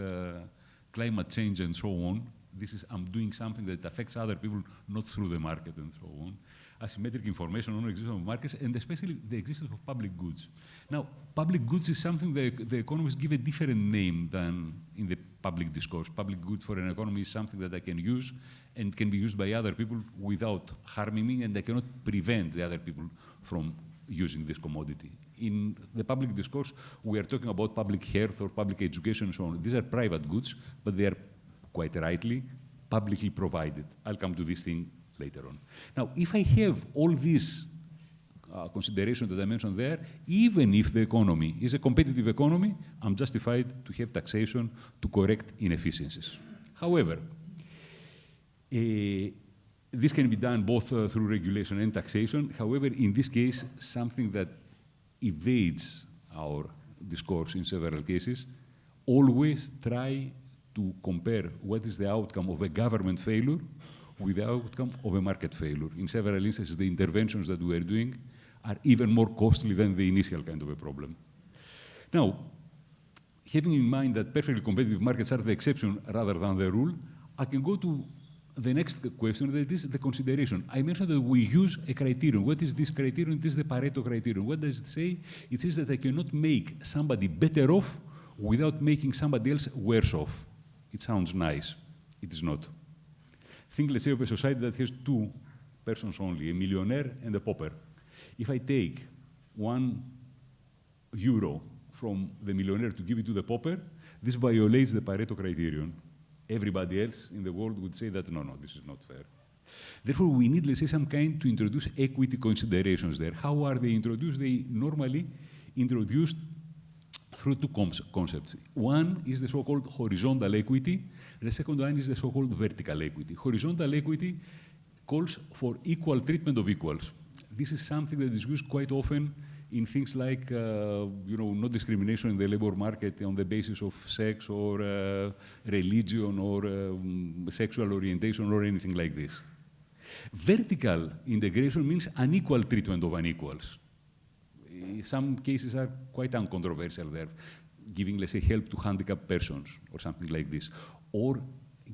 climate change and so on. This is, I'm doing something that affects other people, not through the market and so on. Asymmetric information, non-existence of markets, and especially the existence of public goods. Now, public goods is something that the economists give a different name than in the public discourse. Public good for an economy is something that I can use and can be used by other people without harming me, and I cannot prevent the other people from using this commodity. In the public discourse, we are talking about public health or public education and so on. These are private goods, but they are, quite rightly, publicly provided. I'll come to this thing later on. Now, if I have all these considerations that I mentioned there, even if the economy is a competitive economy, I'm justified to have taxation to correct inefficiencies. However, this can be done both through regulation and taxation. However, in this case, something that evades our discourse in several cases, always try to compare what is the outcome of a government failure with the outcome of a market failure. In several instances, the interventions that we are doing are even more costly than the initial kind of a problem. Now, having in mind that perfectly competitive markets are the exception rather than the rule, I can go to the next question, that is the consideration. I mentioned that we use a criterion. What is this criterion? It is the Pareto criterion. What does it say? It says that I cannot make somebody better off without making somebody else worse off. It sounds nice. It is not. Think, let's say, of a society that has two persons only, a millionaire and a pauper. If I take €1 from the millionaire to give it to the pauper, this violates the Pareto criterion. Everybody else in the world would say that, no, this is not fair. Therefore, we need, let's say, some kind to introduce equity considerations there. How are they introduced? They normally introduced through two concepts. One is the so-called horizontal equity. The second one is the so-called vertical equity. Horizontal equity calls for equal treatment of equals. This is something that is used quite often in things like, no discrimination in the labor market on the basis of sex or religion or sexual orientation or anything like this. Vertical integration means unequal treatment of unequals. Some cases are quite uncontroversial there, giving, let's say, help to handicapped persons or something like this, or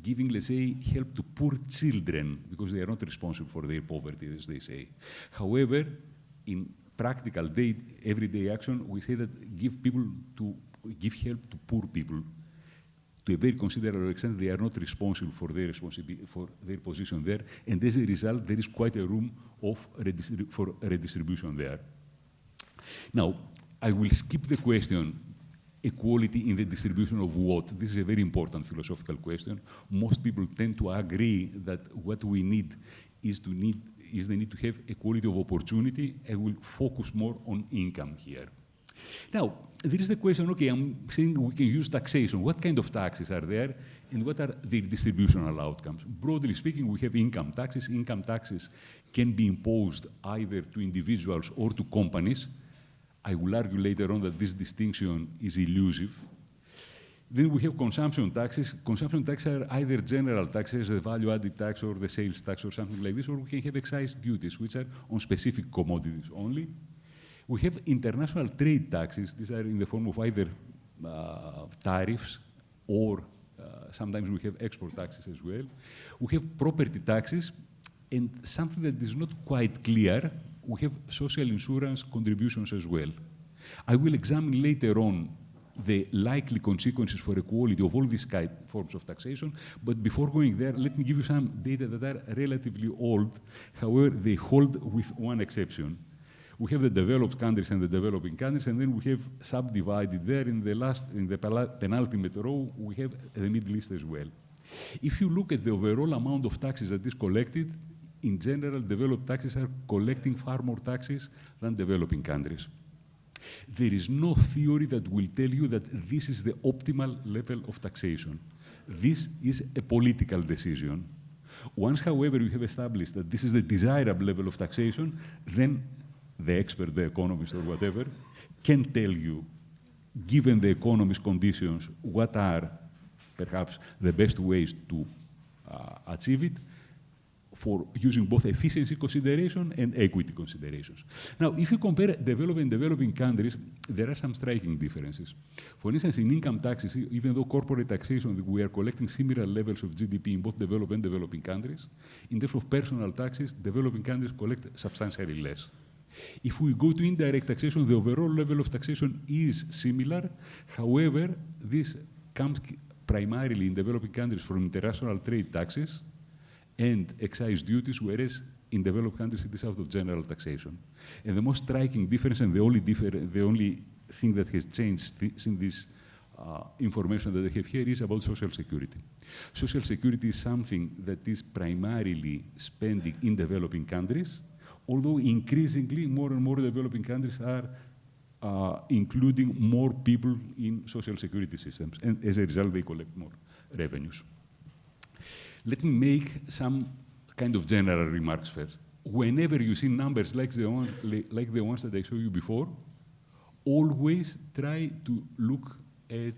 giving, let's say, help to poor children because they are not responsible for their poverty, as they say. However, in practical, everyday action, we say that give help to poor people. To a very considerable extent, they are not responsible for their position there, and as a result, there is quite a room for redistribution there. Now, I will skip the question, equality in the distribution of what? This is a very important philosophical question. Most people tend to agree that what we need is to is the need to have equality of opportunity. I will focus more on income here. Now, there is the question, okay, I'm saying we can use taxation. What kind of taxes are there, and what are the distributional outcomes? Broadly speaking, we have income taxes. Income taxes can be imposed either to individuals or to companies. I will argue later on that this distinction is elusive. Then we have consumption taxes. Consumption taxes are either general taxes, the value-added tax or the sales tax or something like this, or we can have excise duties, which are on specific commodities only. We have international trade taxes. These are in the form of either tariffs or sometimes we have export taxes as well. We have property taxes, and something that is not quite clear, we have social insurance contributions as well. I will examine later on the likely consequences for equality of all these forms of taxation. But before going there, let me give you some data that are relatively old. However, they hold with one exception. We have the developed countries and the developing countries, and then we have subdivided there in the penultimate row, we have the Middle East as well. If you look at the overall amount of taxes that is collected, in general, developed taxes are collecting far more taxes than developing countries. There is no theory that will tell you that this is the optimal level of taxation. This is a political decision. Once, however, you have established that this is the desirable level of taxation, then the expert, the economist, or whatever, can tell you, given the economy's conditions, what are perhaps the best ways to achieve it, for using both efficiency consideration and equity considerations. Now, if you compare developed and developing countries, there are some striking differences. For instance, in income taxes, even though corporate taxation, we are collecting similar levels of GDP in both developed and developing countries, in terms of personal taxes, developing countries collect substantially less. If we go to indirect taxation, the overall level of taxation is similar. However, this comes primarily in developing countries from international trade taxes and excise duties, whereas in developed countries it is out of general taxation. And the most striking difference, and the only thing that has changed since this information that I have here, is about social security. Social security is something that is primarily spending in developing countries, although increasingly more and more developing countries are including more people in social security systems, and as a result they collect more revenues. Let me make some kind of general remarks first. Whenever you see numbers like the ones that I showed you before, always try to look at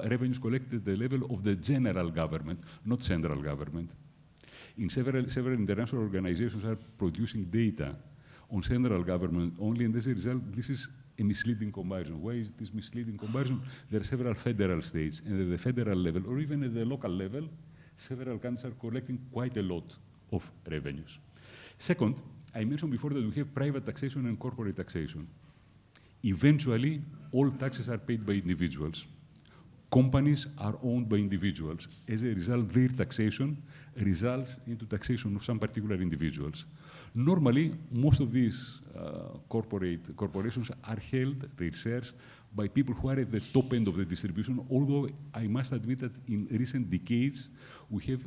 revenues collected at the level of the general government, not central government. In several international organizations are producing data on central government only, and as a result, this is a misleading comparison. Why is this misleading comparison? There are several federal states, and at the federal level, or even at the local level, several countries are collecting quite a lot of revenues. Second, I mentioned before that we have private taxation and corporate taxation. Eventually, all taxes are paid by individuals. Companies are owned by individuals. As a result, their taxation results into taxation of some particular individuals. Normally, most of these corporations are held, their shares, by people who are at the top end of the distribution, although I must admit that in recent decades, we have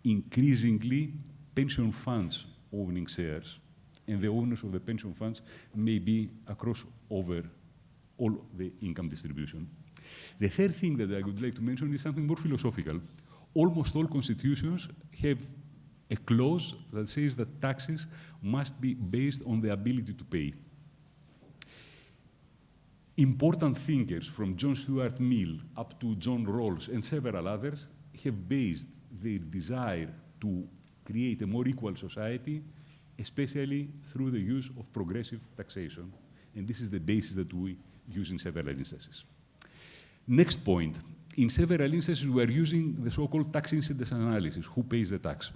increasingly pension funds owning shares, and the owners of the pension funds may be across over all the income distribution. The third thing that I would like to mention is something more philosophical. Almost all constitutions have a clause that says that taxes must be based on the ability to pay. Important thinkers from John Stuart Mill up to John Rawls and several others have based their desire to create a more equal society, especially through the use of progressive taxation. And this is the basis that we use in several instances. Next point. In several instances, we are using the so-called tax incidence analysis. Who pays the tax?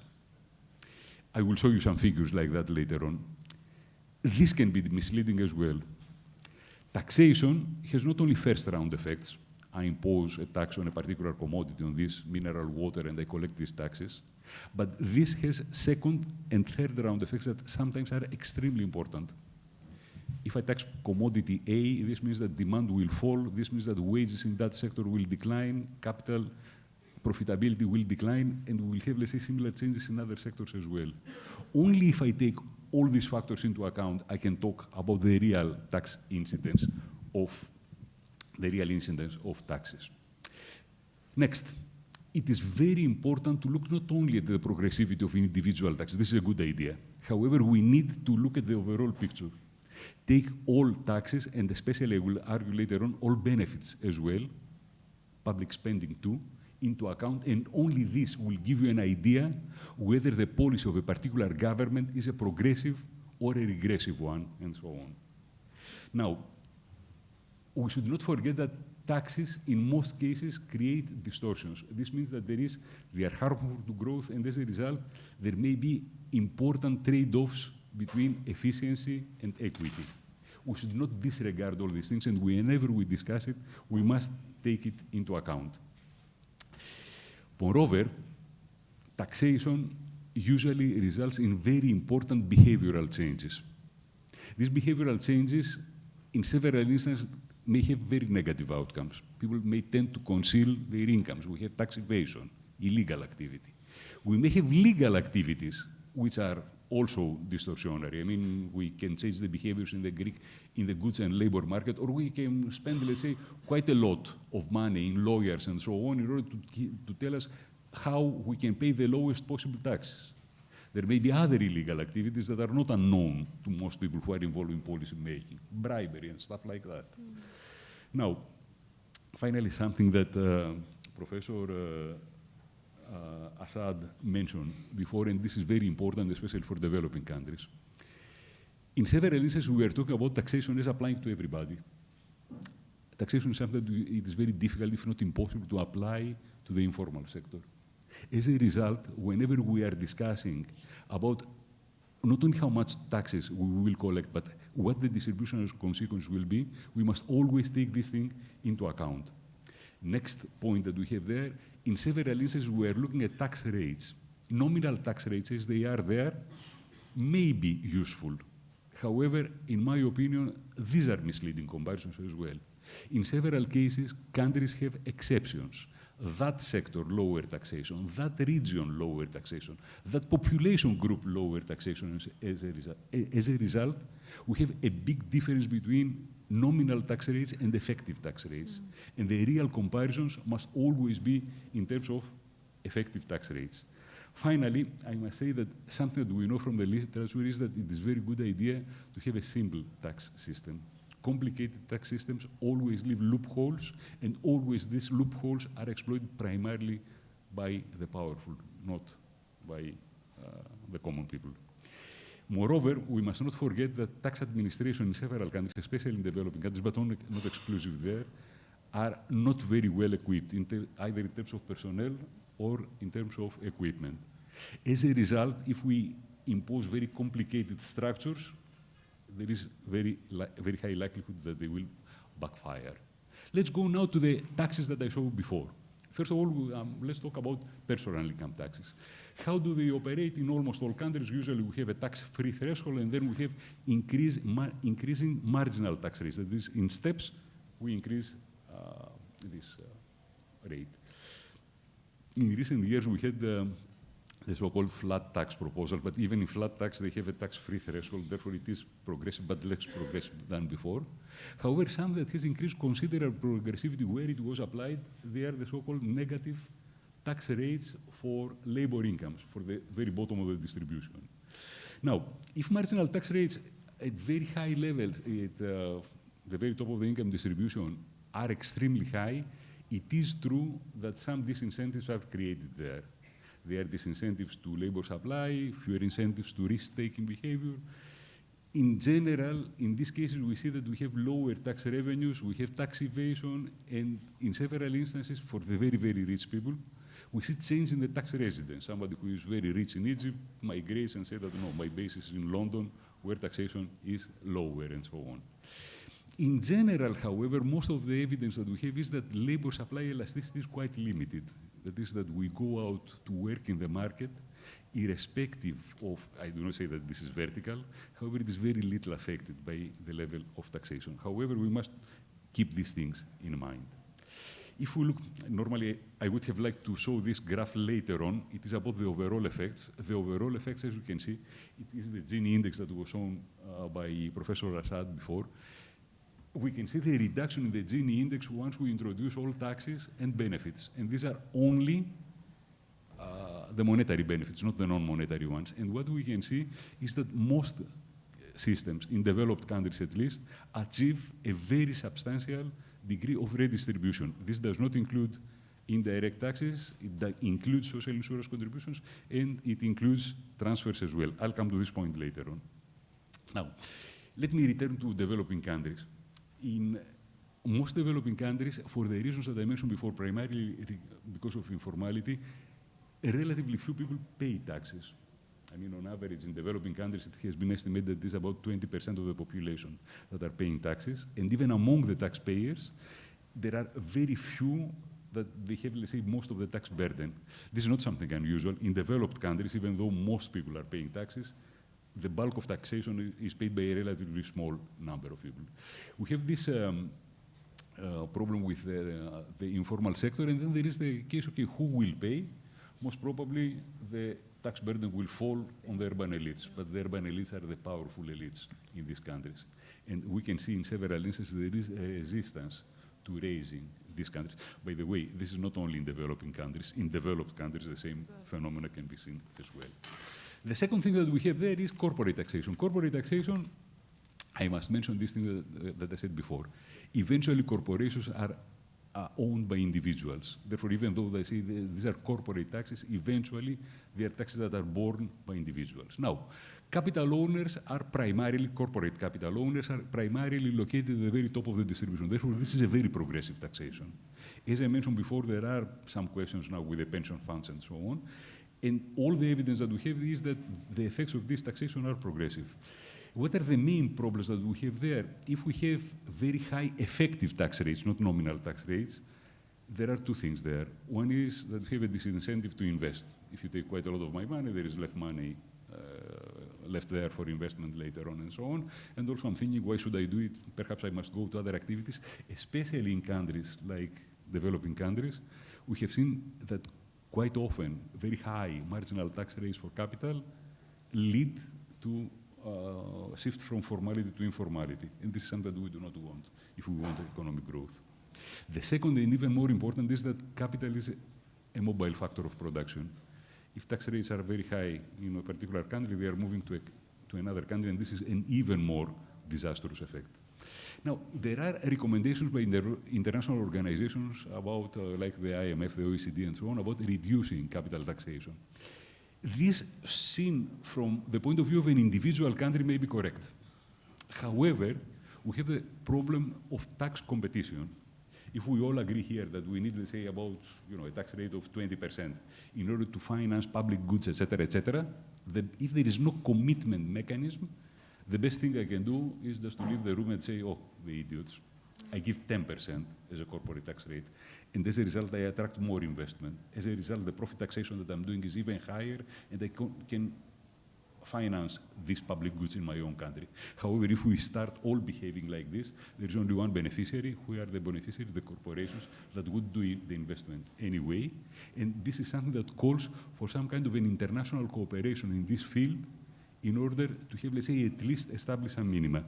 I will show you some figures like that later on. This can be misleading as well. Taxation has not only first-round effects. I impose a tax on a particular commodity, on this mineral water, and I collect these taxes. But this has second and third-round effects that sometimes are extremely important. If I tax commodity A, this means that demand will fall. This means that wages in that sector will decline, capital profitability will decline, and we will have, let's say, similar changes in other sectors as well. Only if I take all these factors into account, I can talk about the real tax incidence of taxes. Next, it is very important to look not only at the progressivity of individual taxes. This is a good idea. However, we need to look at the overall picture. Take all taxes, and especially, I will argue later on, all benefits as well, public spending too, into account, and only this will give you an idea whether the policy of a particular government is a progressive or a regressive one, and so on. Now, we should not forget that taxes, in most cases, create distortions. This means that they are harmful to growth, and as a result, there may be important trade-offs between efficiency and equity. We should not disregard all these things, and whenever we discuss it, we must take it into account. Moreover, taxation usually results in very important behavioral changes. These behavioral changes, in several instances, may have very negative outcomes. People may tend to conceal their incomes. We have tax evasion, illegal activity. We may have legal activities, which are also distortionary. I mean, we can change the behaviors in the goods and labor market, or we can spend, let's say, quite a lot of money in lawyers and so on in order to tell us how we can pay the lowest possible taxes. There may be other illegal activities that are not unknown to most people who are involved in policy making, bribery and stuff like that. Now, finally, something that Professor Assaad mentioned before, and this is very important, especially for developing countries. In several instances, we are talking about taxation as applying to everybody. Taxation is something that it is very difficult, if not impossible, to apply to the informal sector. As a result, whenever we are discussing about not only how much taxes we will collect, but what the distribution of consequences will be, we must always take this thing into account. Next point that we have there, in several instances, we are looking at tax rates. Nominal tax rates, as they are there, may be useful. However, in my opinion, these are misleading comparisons as well. In several cases, countries have exceptions. That sector, lower taxation. That region, lower taxation. That population group, lower taxation as a result. We have a big difference between nominal tax rates and effective tax rates. And the real comparisons must always be in terms of effective tax rates. Finally, I must say that something that we know from the literature is that it is a very good idea to have a simple tax system. Complicated tax systems always leave loopholes, and always these loopholes are exploited primarily by the powerful, not by the common people. Moreover, we must not forget that tax administration in several countries, especially in developing countries, but not exclusive there, are not very well equipped, either in terms of personnel or in terms of equipment. As a result, if we impose very complicated structures, there is very high likelihood that they will backfire. Let's go now to the taxes that I showed before. First of all, let's talk about personal income taxes. How do they operate in almost all countries? Usually we have a tax-free threshold, and then we have increasing marginal tax rates. That is, in steps, we increase this rate. In recent years, we had the so-called flat tax proposal, but even in flat tax, they have a tax-free threshold, therefore it is progressive, but less progressive than before. However, some that has increased considerable progressivity where it was applied, they are the so-called negative tax rates for labor incomes, for the very bottom of the distribution. Now, if marginal tax rates at very high levels, at the very top of the income distribution, are extremely high, it is true that some disincentives are created there. There are disincentives to labor supply, fewer incentives to risk-taking behavior. In general, in these cases, we see that we have lower tax revenues, we have tax evasion, and in several instances, for the very, very rich people, we see change in the tax residence. Somebody who is very rich in Egypt migrates and says that, no, my base is in London, where taxation is lower, and so on. In general, however, most of the evidence that we have is that labor supply elasticity is quite limited. That is, that we go out to work in the market, irrespective of, I do not say that this is vertical, however, it is very little affected by the level of taxation. However, we must keep these things in mind. If we look, normally I would have liked to show this graph later on. It is about the overall effects. The overall effects, as you can see, it is the Gini index that was shown by Professor Assaad before. We can see the reduction in the Gini index once we introduce all taxes and benefits. And these are only the monetary benefits, not the non-monetary ones. And what we can see is that most systems, in developed countries at least, achieve a very substantial degree of redistribution. This does not include indirect taxes, it includes social insurance contributions, and it includes transfers as well. I'll come to this point later on. Now, let me return to developing countries. In most developing countries, for the reasons that I mentioned before, primarily because of informality, relatively few people pay taxes. I mean, on average, in developing countries, it has been estimated that it's about 20% of the population that are paying taxes. And even among the taxpayers, there are very few that they have, let's say, most of the tax burden. This is not something unusual. In developed countries, even though most people are paying taxes, the bulk of taxation is paid by a relatively small number of people. We have this problem with the informal sector, and then there is the case, okay, who will pay? Most probably, the tax burden will fall on the urban elites, but the urban elites are the powerful elites in these countries. And we can see in several instances there is a resistance to raising these countries. By the way, this is not only in developing countries. In developed countries, the same phenomena can be seen as well. The second thing that we have there is corporate taxation. Corporate taxation, I must mention this thing that I said before. Eventually, corporations are owned by individuals. Therefore, even though they say these are corporate taxes, eventually they are taxes that are borne by individuals. Now, capital owners are primarily, corporate capital owners are primarily located at the very top of the distribution. Therefore, this is a very progressive taxation. As I mentioned before, there are some questions now with the pension funds and so on. And all the evidence that we have is that the effects of this taxation are progressive. What are the main problems that we have there? If we have very high effective tax rates, not nominal tax rates, there are two things there. One is that we have a disincentive to invest. If you take quite a lot of my money, there is less money left there for investment later on and so on. And also I'm thinking, why should I do it? Perhaps I must go to other activities, especially in countries like developing countries. We have seen that quite often very high marginal tax rates for capital lead to shift from formality to informality. And this is something that we do not want if we want economic growth. The second and even more important is that capital is a mobile factor of production. If tax rates are very high in a particular country, they are moving to another country, and this is an even more disastrous effect. Now, there are recommendations by international organizations about, like the IMF, the OECD, and so on, about reducing capital taxation. This, seen from the point of view of an individual country, may be correct. However, we have the problem of tax competition. If we all agree here that we need, let's say, about a tax rate of 20% in order to finance public goods, et cetera, if there is no commitment mechanism, the best thing I can do is just to leave the room and say, oh, the idiots. I give 10% as a corporate tax rate. And as a result, I attract more investment. As a result, the profit taxation that I'm doing is even higher, and I can finance these public goods in my own country. However, if we start all behaving like this, there's only one beneficiary. Who are the beneficiaries? The corporations that would do the investment anyway. And this is something that calls for some kind of an international cooperation in this field in order to have, let's say, at least establish some minima.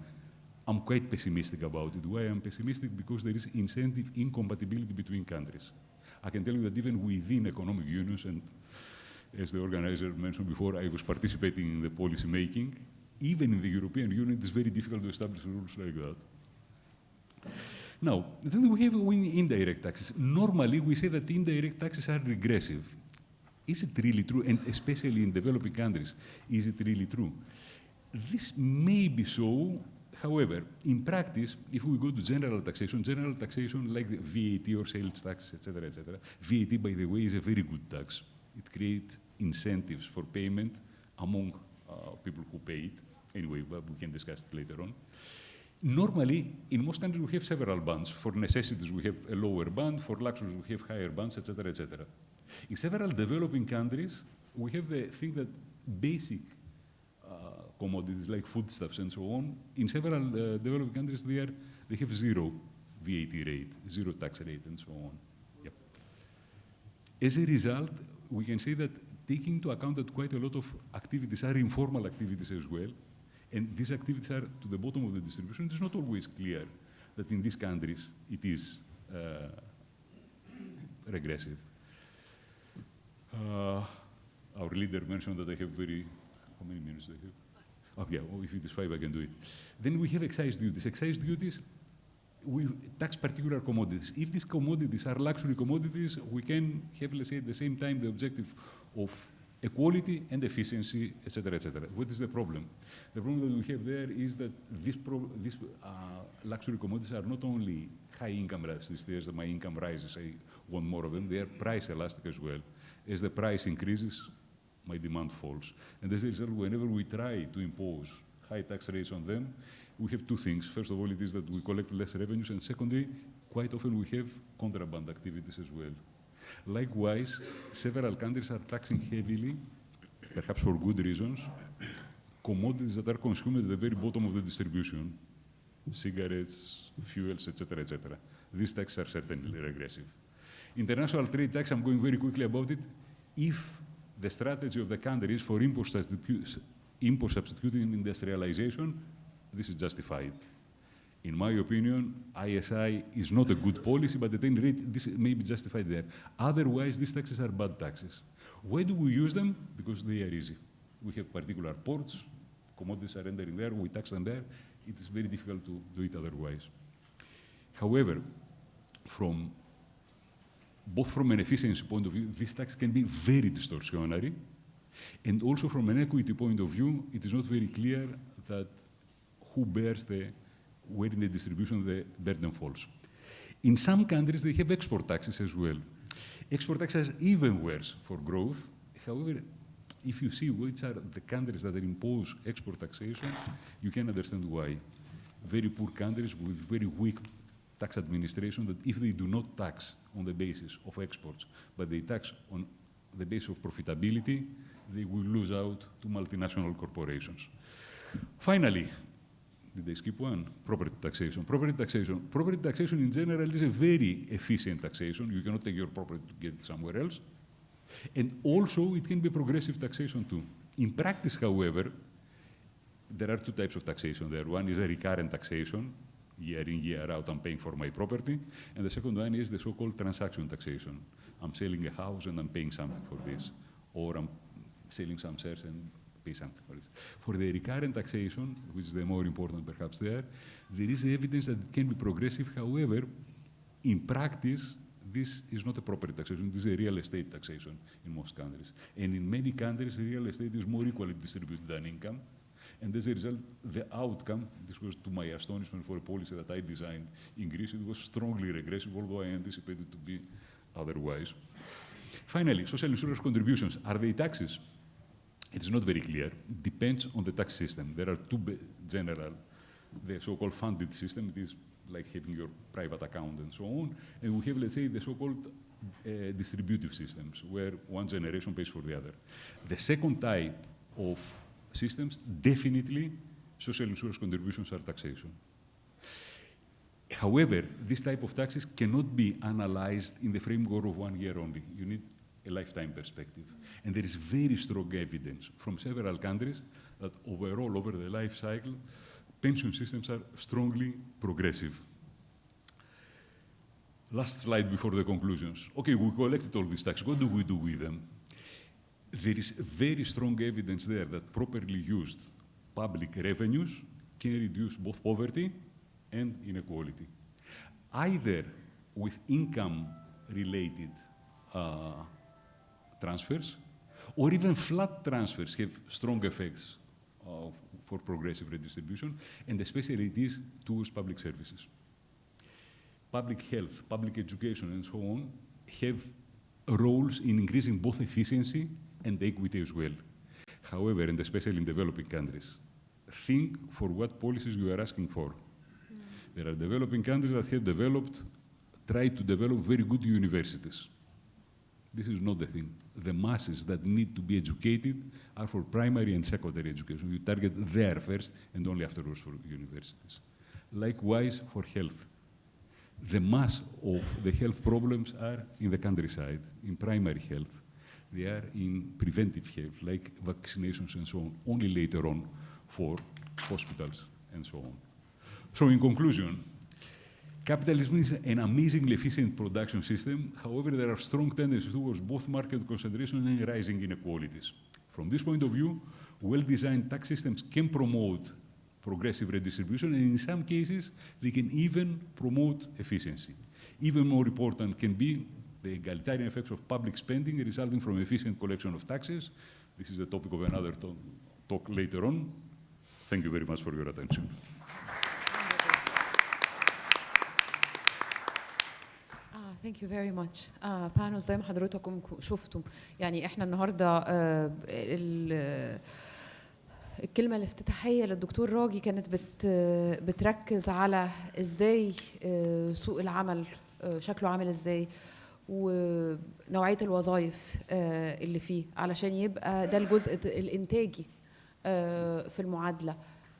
I'm quite pessimistic about it. Why I'm pessimistic? Because there is incentive incompatibility between countries. I can tell you that even within economic unions, and as the organizer mentioned before, I was participating in the policy making. Even in the European Union, it's very difficult to establish rules like that. Now, then we have indirect taxes. Normally, we say that indirect taxes are regressive. Is it really true? And especially in developing countries, is it really true? This may be so. However, in practice, if we go to general taxation like the VAT or sales tax, et cetera, VAT, by the way, is a very good tax. It creates incentives for payment among people who pay it. Anyway, but we can discuss it later on. Normally, in most countries, we have several bands. For necessities, we have a lower band. For luxuries, we have higher bands, et cetera, et cetera. In several developing countries, we have the thing that basic commodities like foodstuffs and so on, in several developing countries, they have zero VAT rate, zero tax rate, and so on. As a result, we can say that taking into account that quite a lot of activities are informal activities as well, and these activities are to the bottom of the distribution, it is not always clear that in these countries it is regressive. Our leader mentioned that I have how many minutes do I have? Oh, yeah, well, if it is 5, I can do it. Then we have excise duties. Excise duties, we tax particular commodities. If these commodities are luxury commodities, we can have, let's say, at the same time, the objective of equality and efficiency, et cetera, et cetera. What is the problem? The problem that we have there is that these luxury commodities are not only high income these days, that my income rises, I want more of them, they are price elastic as well. As the price increases, my demand falls. And as a result, whenever we try to impose high tax rates on them, we have two things. First of all, it is that we collect less revenues, and secondly, quite often we have contraband activities as well. Likewise, several countries are taxing heavily, perhaps for good reasons, commodities that are consumed at the very bottom of the distribution, cigarettes, fuels, etc., etc. These taxes are certainly regressive. International trade tax, I'm going very quickly about it. If the strategy of the country is for import substituting industrialization, this is justified. In my opinion, ISI is not a good policy, but at any rate, this may be justified there. Otherwise, these taxes are bad taxes. Why do we use them? Because they are easy. We have particular ports, commodities are entering there, we tax them there. It is very difficult to do it otherwise. However, both from an efficiency point of view, this tax can be very distortionary, and also from an equity point of view, it is not very clear that who bears where in the distribution the burden falls. In some countries, they have export taxes as well. Export taxes are even worse for growth. However, if you see which are the countries that impose export taxation, you can understand why. Very poor countries with very weak tax administration, that if they do not tax on the basis of exports, but they tax on the basis of profitability, they will lose out to multinational corporations. Finally, did I skip one? Property taxation. Property taxation. Property taxation in general is a very efficient taxation. You cannot take your property to get it somewhere else. And also, it can be progressive taxation too. In practice, however, there are two types of taxation there. One is a recurrent taxation. Year in, year out, I'm paying for my property. And the second one is the so-called transaction taxation. I'm selling a house and I'm paying something for this. Or I'm selling some shares and pay something for this. For the recurrent taxation, which is the more important perhaps there is evidence that it can be progressive. However, in practice, this is not a property taxation, this is a real estate taxation in most countries. And in many countries, real estate is more equally distributed than income. And as a result, the outcome, this was to my astonishment for a policy that I designed in Greece, it was strongly regressive, although I anticipated it to be otherwise. Finally, social insurance contributions, are they taxes? It's not very clear. It depends on the tax system. There are two general, the so-called funded system, it is like having your private account and so on. And we have, let's say, the so-called distributive systems, where one generation pays for the other. The second type of systems, definitely, social insurance contributions are taxation. However, this type of taxes cannot be analyzed in the framework of 1 year only. You need a lifetime perspective. And there is very strong evidence from several countries that overall, over the life cycle, pension systems are strongly progressive. Last slide before the conclusions. Okay, we collected all these taxes. What do we do with them? There is very strong evidence there that properly used public revenues can reduce both poverty and inequality, either with income-related transfers, or even flat transfers have strong effects for progressive redistribution, and especially it is towards public services. Public health, public education, and so on have roles in increasing both efficiency and equity as well. However, and especially in developing countries, think for what policies you are asking for. There are developing countries that have tried to develop very good universities. This is not the thing. The masses that need to be educated are for primary and secondary education. You target there first and only afterwards for universities. Likewise for health. the mass of the health problems are in the countryside, in primary health. They are in preventive health, like vaccinations and so on, only later on for hospitals and so on. So in conclusion, capitalism is an amazingly efficient production system. However, there are strong tendencies towards both market concentration and rising inequalities. From this point of view, well-designed tax systems can promote progressive redistribution, and in some cases, they can even promote efficiency. Even more important can be the egalitarian effects of public spending resulting from efficient collection of taxes. This is the topic of another talk later on. Thank you very much for your attention. Thank you very much. Panos زي ما حضرتكم شفتم يعني احنا النهارده الكلمة الافتتاحية للدكتور راجي كانت بتركز على ازاي سوق العمل شكله عامل ازاي ونوعية الوظائف اللي فيه علشان يبقى ده الجزء الانتاجي في المعادلة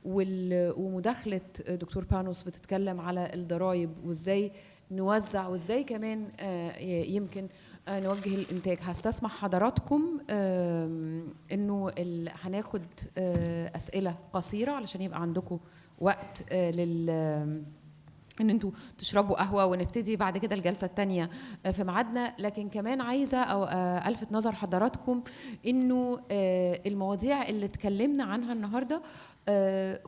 ومداخلة دكتور بانوس بتتكلم على الضرائب وازاي نوزع وازاي كمان يمكن نوجه الانتاج. هستسمح حضراتكم انه هناخد اسئله قصيره علشان يبقى عندكم وقت ان انتوا تشربوا قهوه ونبتدي بعد كده الجلسه الثانيه في ميعادنا. لكن كمان عايزه الفت نظر حضراتكم انه المواضيع اللي اتكلمنا عنها النهارده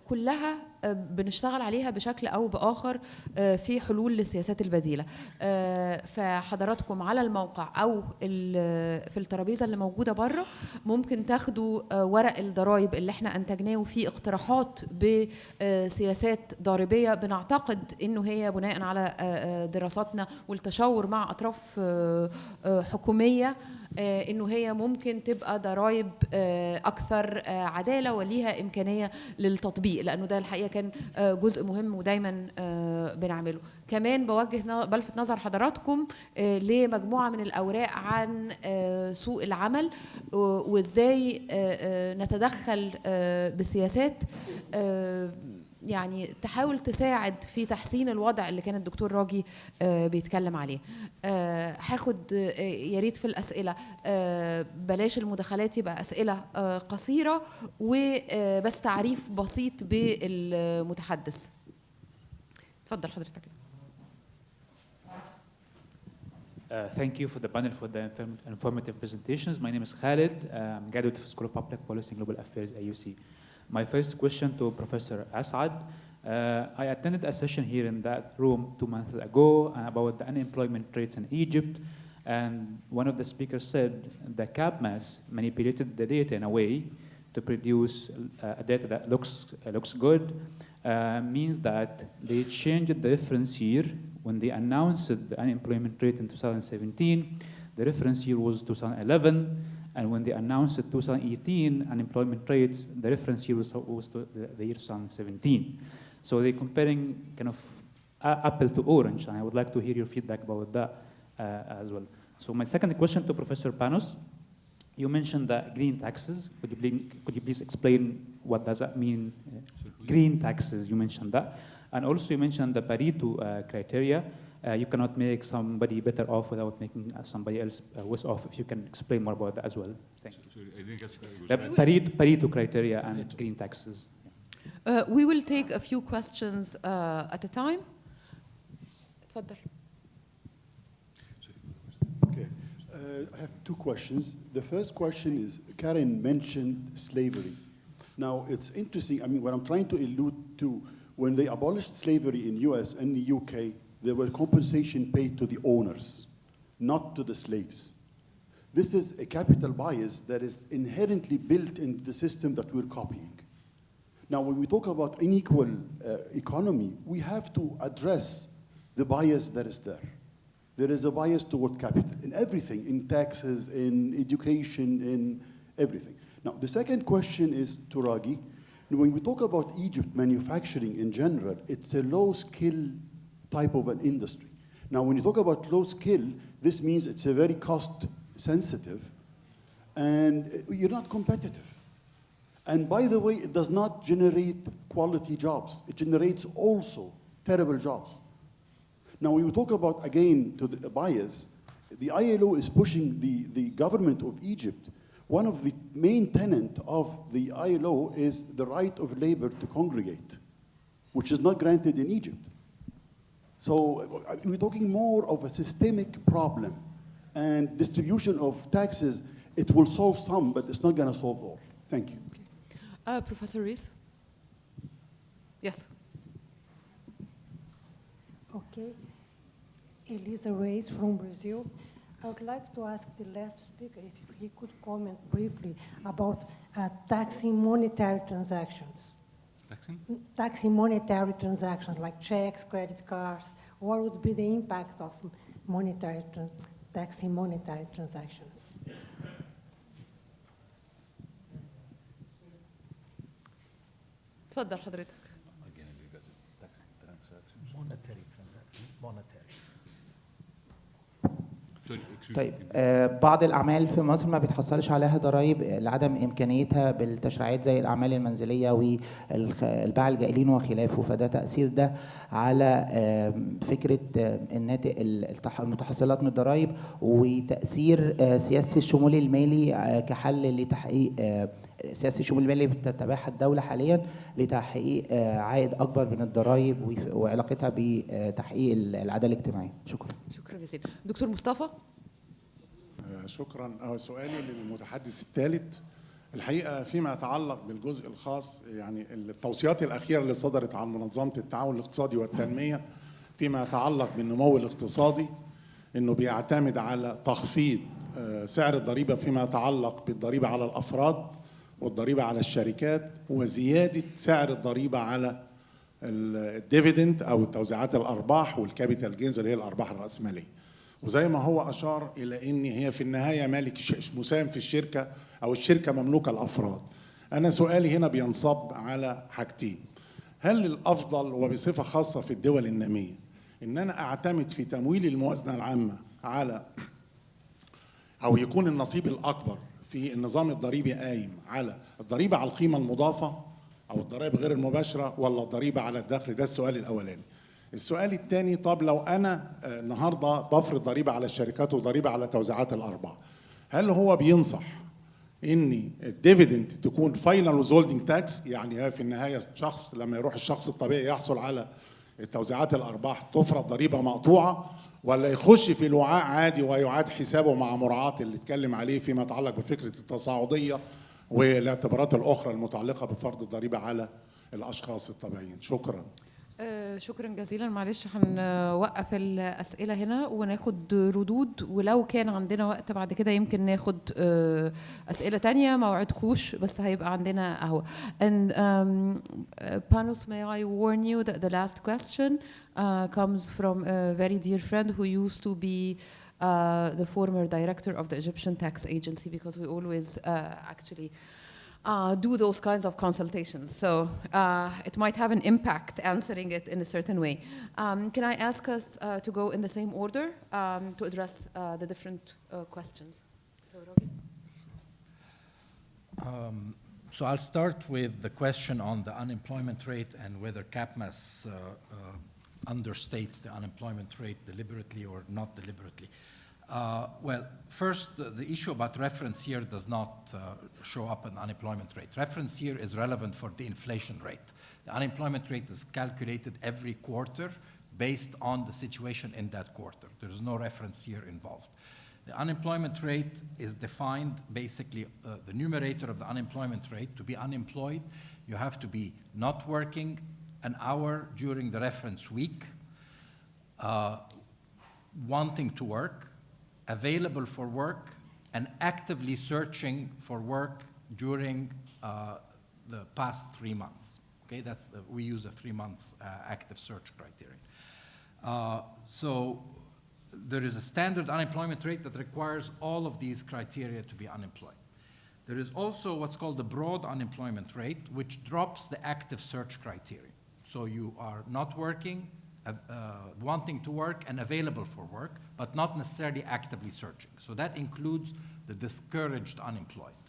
كلها بنشتغل عليها بشكل او باخر في حلول للسياسات البديله. فحضراتكم على الموقع او في الترابيزه اللي موجوده بره ممكن تاخدوا ورق الضرايب اللي احنا انتجناه وفيه اقتراحات بسياسات ضاربيه بنعتقد انه هي بناء على دراساتنا والتشاور مع اطراف حكوميه انه هي ممكن تبقى ضرائب اكثر عداله وليها امكانيه للتطبيق، لانه ده الحقيقه كان جزء مهم ودايما بنعمله. كمان بلفت نظر حضراتكم لمجموعه من الاوراق عن سوق العمل وازاي نتدخل بسياسات يعني تحاول تساعد في تحسين الوضع اللي كان الدكتور راجي بيتكلم عليه. هاخد يا ريت في الاسئله بلاش المداخلات، يبقى اسئله قصيره وبس تعريف بسيط بالمتحدث. اتفضل حضرتك. Thank you for the panel for the informative presentations. My name is Khalid. I'm graduate of School of Public Policy and Global Affairs at UC. My first question to Professor Assaad. I attended a session here in that room 2 months ago about the unemployment rates in Egypt, and one of the speakers said the CAPMAS manipulated the data in a way to produce a data that looks good, means that they changed the reference year. When they announced the unemployment rate in 2017, the reference year was 2011. And when they announced the 2018 unemployment rates, the reference year was the year 2017. So they're comparing kind of apple to orange, and I would like to hear your feedback about that as well. So my second question to Professor Panos, you mentioned the green taxes. Could you please explain what does that mean? Green taxes, you mentioned that. And also you mentioned the Pareto criteria. You cannot make somebody better off without making somebody else worse off. If you can explain more about that as well. Thank you. Sorry, I didn't catch The Pareto criteria and green taxes. We will take a few questions at a time. اتفضل. Okay. I have two questions. The first question is, Karen mentioned slavery. Now, it's interesting. I mean, what I'm trying to allude to, when they abolished slavery in US and the UK, there were compensation paid to the owners, not to the slaves. This is a capital bias that is inherently built into the system that we're copying. Now, when we talk about unequal economy, we have to address the bias that is there. There is a bias toward capital in everything, in taxes, in education, in everything. Now, the second question is to Ragui. When we talk about Egypt manufacturing in general, it's a low-skill type of an industry. Now, when you talk about low skill, this means it's a very cost sensitive and you're not competitive. And by the way, it does not generate quality jobs. It generates also terrible jobs. Now, when we talk about, again, to the bias, the ILO is pushing the government of Egypt. One of the main tenets of the ILO is the right of labor to congregate, which is not granted in Egypt. So we're talking more of a systemic problem, and distribution of taxes, it will solve some, but it's not going to solve all. Thank you. Okay. Professor Rees? Yes. Okay. Elisa Reis from Brazil. I would like to ask the last speaker if he could comment briefly about taxing monetary transactions. Taxing? Taxing monetary transactions like checks, credit cards. What would be the impact of taxing monetary transactions? تفضل حضرتك. Monetary transaction, monetary. طيب بعض الأعمال في مصر ما بتحصلش عليها ضرائب لعدم إمكانيتها بالتشريعات زي الأعمال المنزلية والباع الجائلين وخلافه، فده تأثير ده على فكرة الناتج المتحصلات من الضرائب وتأثير سياسة الشمول المالي كحل لتحقيق سياسة الشمول المالي اللي بتتبعها الدولة حاليا لتحقيق عائد أكبر من الضرائب وعلاقتها بتحقيق العدالة الاجتماعية. شكرا. شكرا جزيلا. دكتور مصطفى؟ شكرا. سؤالي للمتحدث الثالث الحقيقة فيما يتعلق بالجزء الخاص يعني التوصيات الأخيرة اللي صدرت عن منظمة التعاون الاقتصادي والتنمية فيما يتعلق بالنمو الاقتصادي إنه بيعتمد على تخفيض سعر الضريبة فيما يتعلق بالضريبة على الأفراد والضريبة على الشركات وزيادة سعر الضريبة على الديفيدند أو توزيعات الأرباح والكابيتال جينز اللي هي الأرباح الرأسمالية. وزي ما هو أشار إلى إن هي في النهاية مالك مساهم في الشركة أو الشركة مملوكة الأفراد. أنا سؤالي هنا بينصب على حاجتين. هل الأفضل وبصفة خاصة في الدول النامية إن أنا أعتمد في تمويل الموازنة العامة على أو يكون النصيب الأكبر في النظام الضريبي قايم على الضريبة على القيمة المضافة أو الضرائب غير المباشرة ولا الضريبة على الدخل؟ ده السؤال الأولاني. السؤال الثاني، طب لو أنا النهاردة بفرض ضريبة على الشركات وضريبة على توزيعات الأرباح، هل هو بينصح إن الديفيدند تكون فاينل وزولدنج تاكس، يعني في النهاية الشخص لما يروح الشخص الطبيعي يحصل على توزيعات الأرباح تفرض ضريبة مقطوعة، ولا يخش في الوعاء عادي ويعاد حسابه مع مراعاة اللي اتكلم عليه فيما يتعلق بفكرة التصاعدية والاعتبارات الأخرى المتعلقة بفرض الضريبة على الأشخاص الطبيعيين؟ شكرا. شكرا جزيلا. معلش هنوقف الأسئلة هنا وناخد ردود، ولو كان عندنا وقت بعد كده يمكن ناخد أسئلة تانية. ما وعدكوش بس هيبقى عندنا قهوة. And Panos, may I warn you that the last question comes from a very dear friend who used to be the former director of the Egyptian tax agency, because we always actually do those kinds of consultations. So it might have an impact answering it in a certain way. Can I ask us to go in the same order to address the different questions? So, Ragui. So I'll start with the question on the unemployment rate and whether CAPMAS understates the unemployment rate deliberately or not deliberately. Well, first, the issue about reference year does not show up in unemployment rate. Reference year is relevant for the inflation rate. The unemployment rate is calculated every quarter based on the situation in that quarter. There is no reference year involved. The unemployment rate is defined basically, the numerator of the unemployment rate. To be unemployed, you have to be not working an hour during the reference week, wanting to work, available for work, and actively searching for work during the past 3 months. Okay, we use a 3 months active search criterion. So there is a standard unemployment rate that requires all of these criteria to be unemployed. There is also what's called the broad unemployment rate, which drops the active search criterion. So you are not working, wanting to work, and available for work, but not necessarily actively searching. So that includes the discouraged unemployed.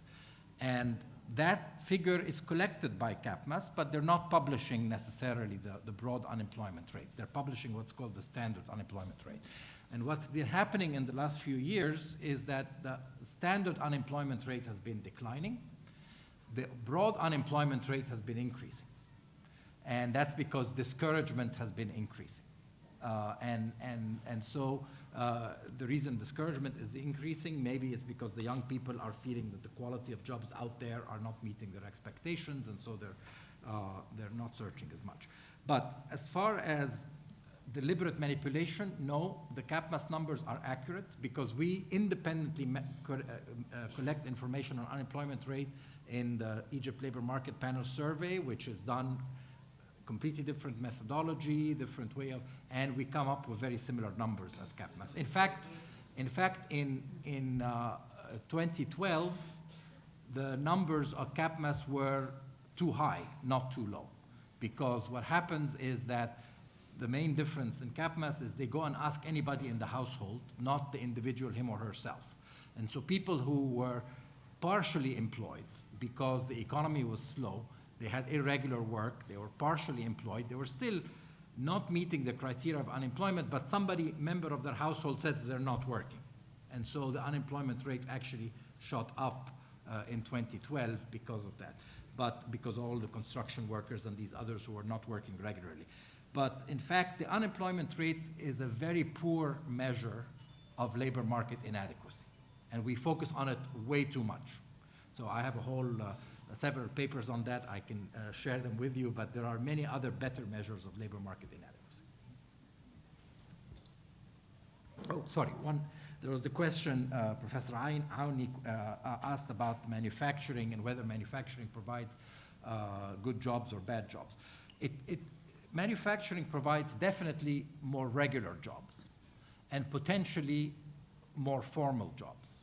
And That figure is collected by CAPMAS, but they're not publishing necessarily the broad unemployment rate. They're publishing what's called the standard unemployment rate. And what's been happening in the last few years is that the standard unemployment rate has been declining. The broad unemployment rate has been increasing. And that's because discouragement has been increasing. So the reason discouragement is increasing, maybe it's because the young people are feeling that the quality of jobs out there are not meeting their expectations, and so they're not searching as much. But as far as deliberate manipulation, no, the CAPMAS numbers are accurate because we independently collect information on unemployment rate in the Egypt Labor Market Panel survey, which is done completely different methodology, different way of, and we come up with very similar numbers as CAPMAS. In fact, in 2012, the numbers of CAPMAS were too high, not too low, because what happens is that the main difference in CAPMAS is they go and ask anybody in the household, not the individual, him or herself. And so people who were partially employed because the economy was slow, they had irregular work, they were partially employed, they were still not meeting the criteria of unemployment, but member of their household says they're not working. And so the unemployment rate actually shot up in 2012 because of that, but because all the construction workers and these others who were not working regularly. But in fact, the unemployment rate is a very poor measure of labor market inadequacy, and we focus on it way too much. So I have a whole several papers on that. I can share them with you, but there are many other better measures of labor market inadequacy. Oh, sorry. There was the question Professor Aouni asked about manufacturing and whether manufacturing provides good jobs or bad jobs. Manufacturing provides definitely more regular jobs and potentially more formal jobs.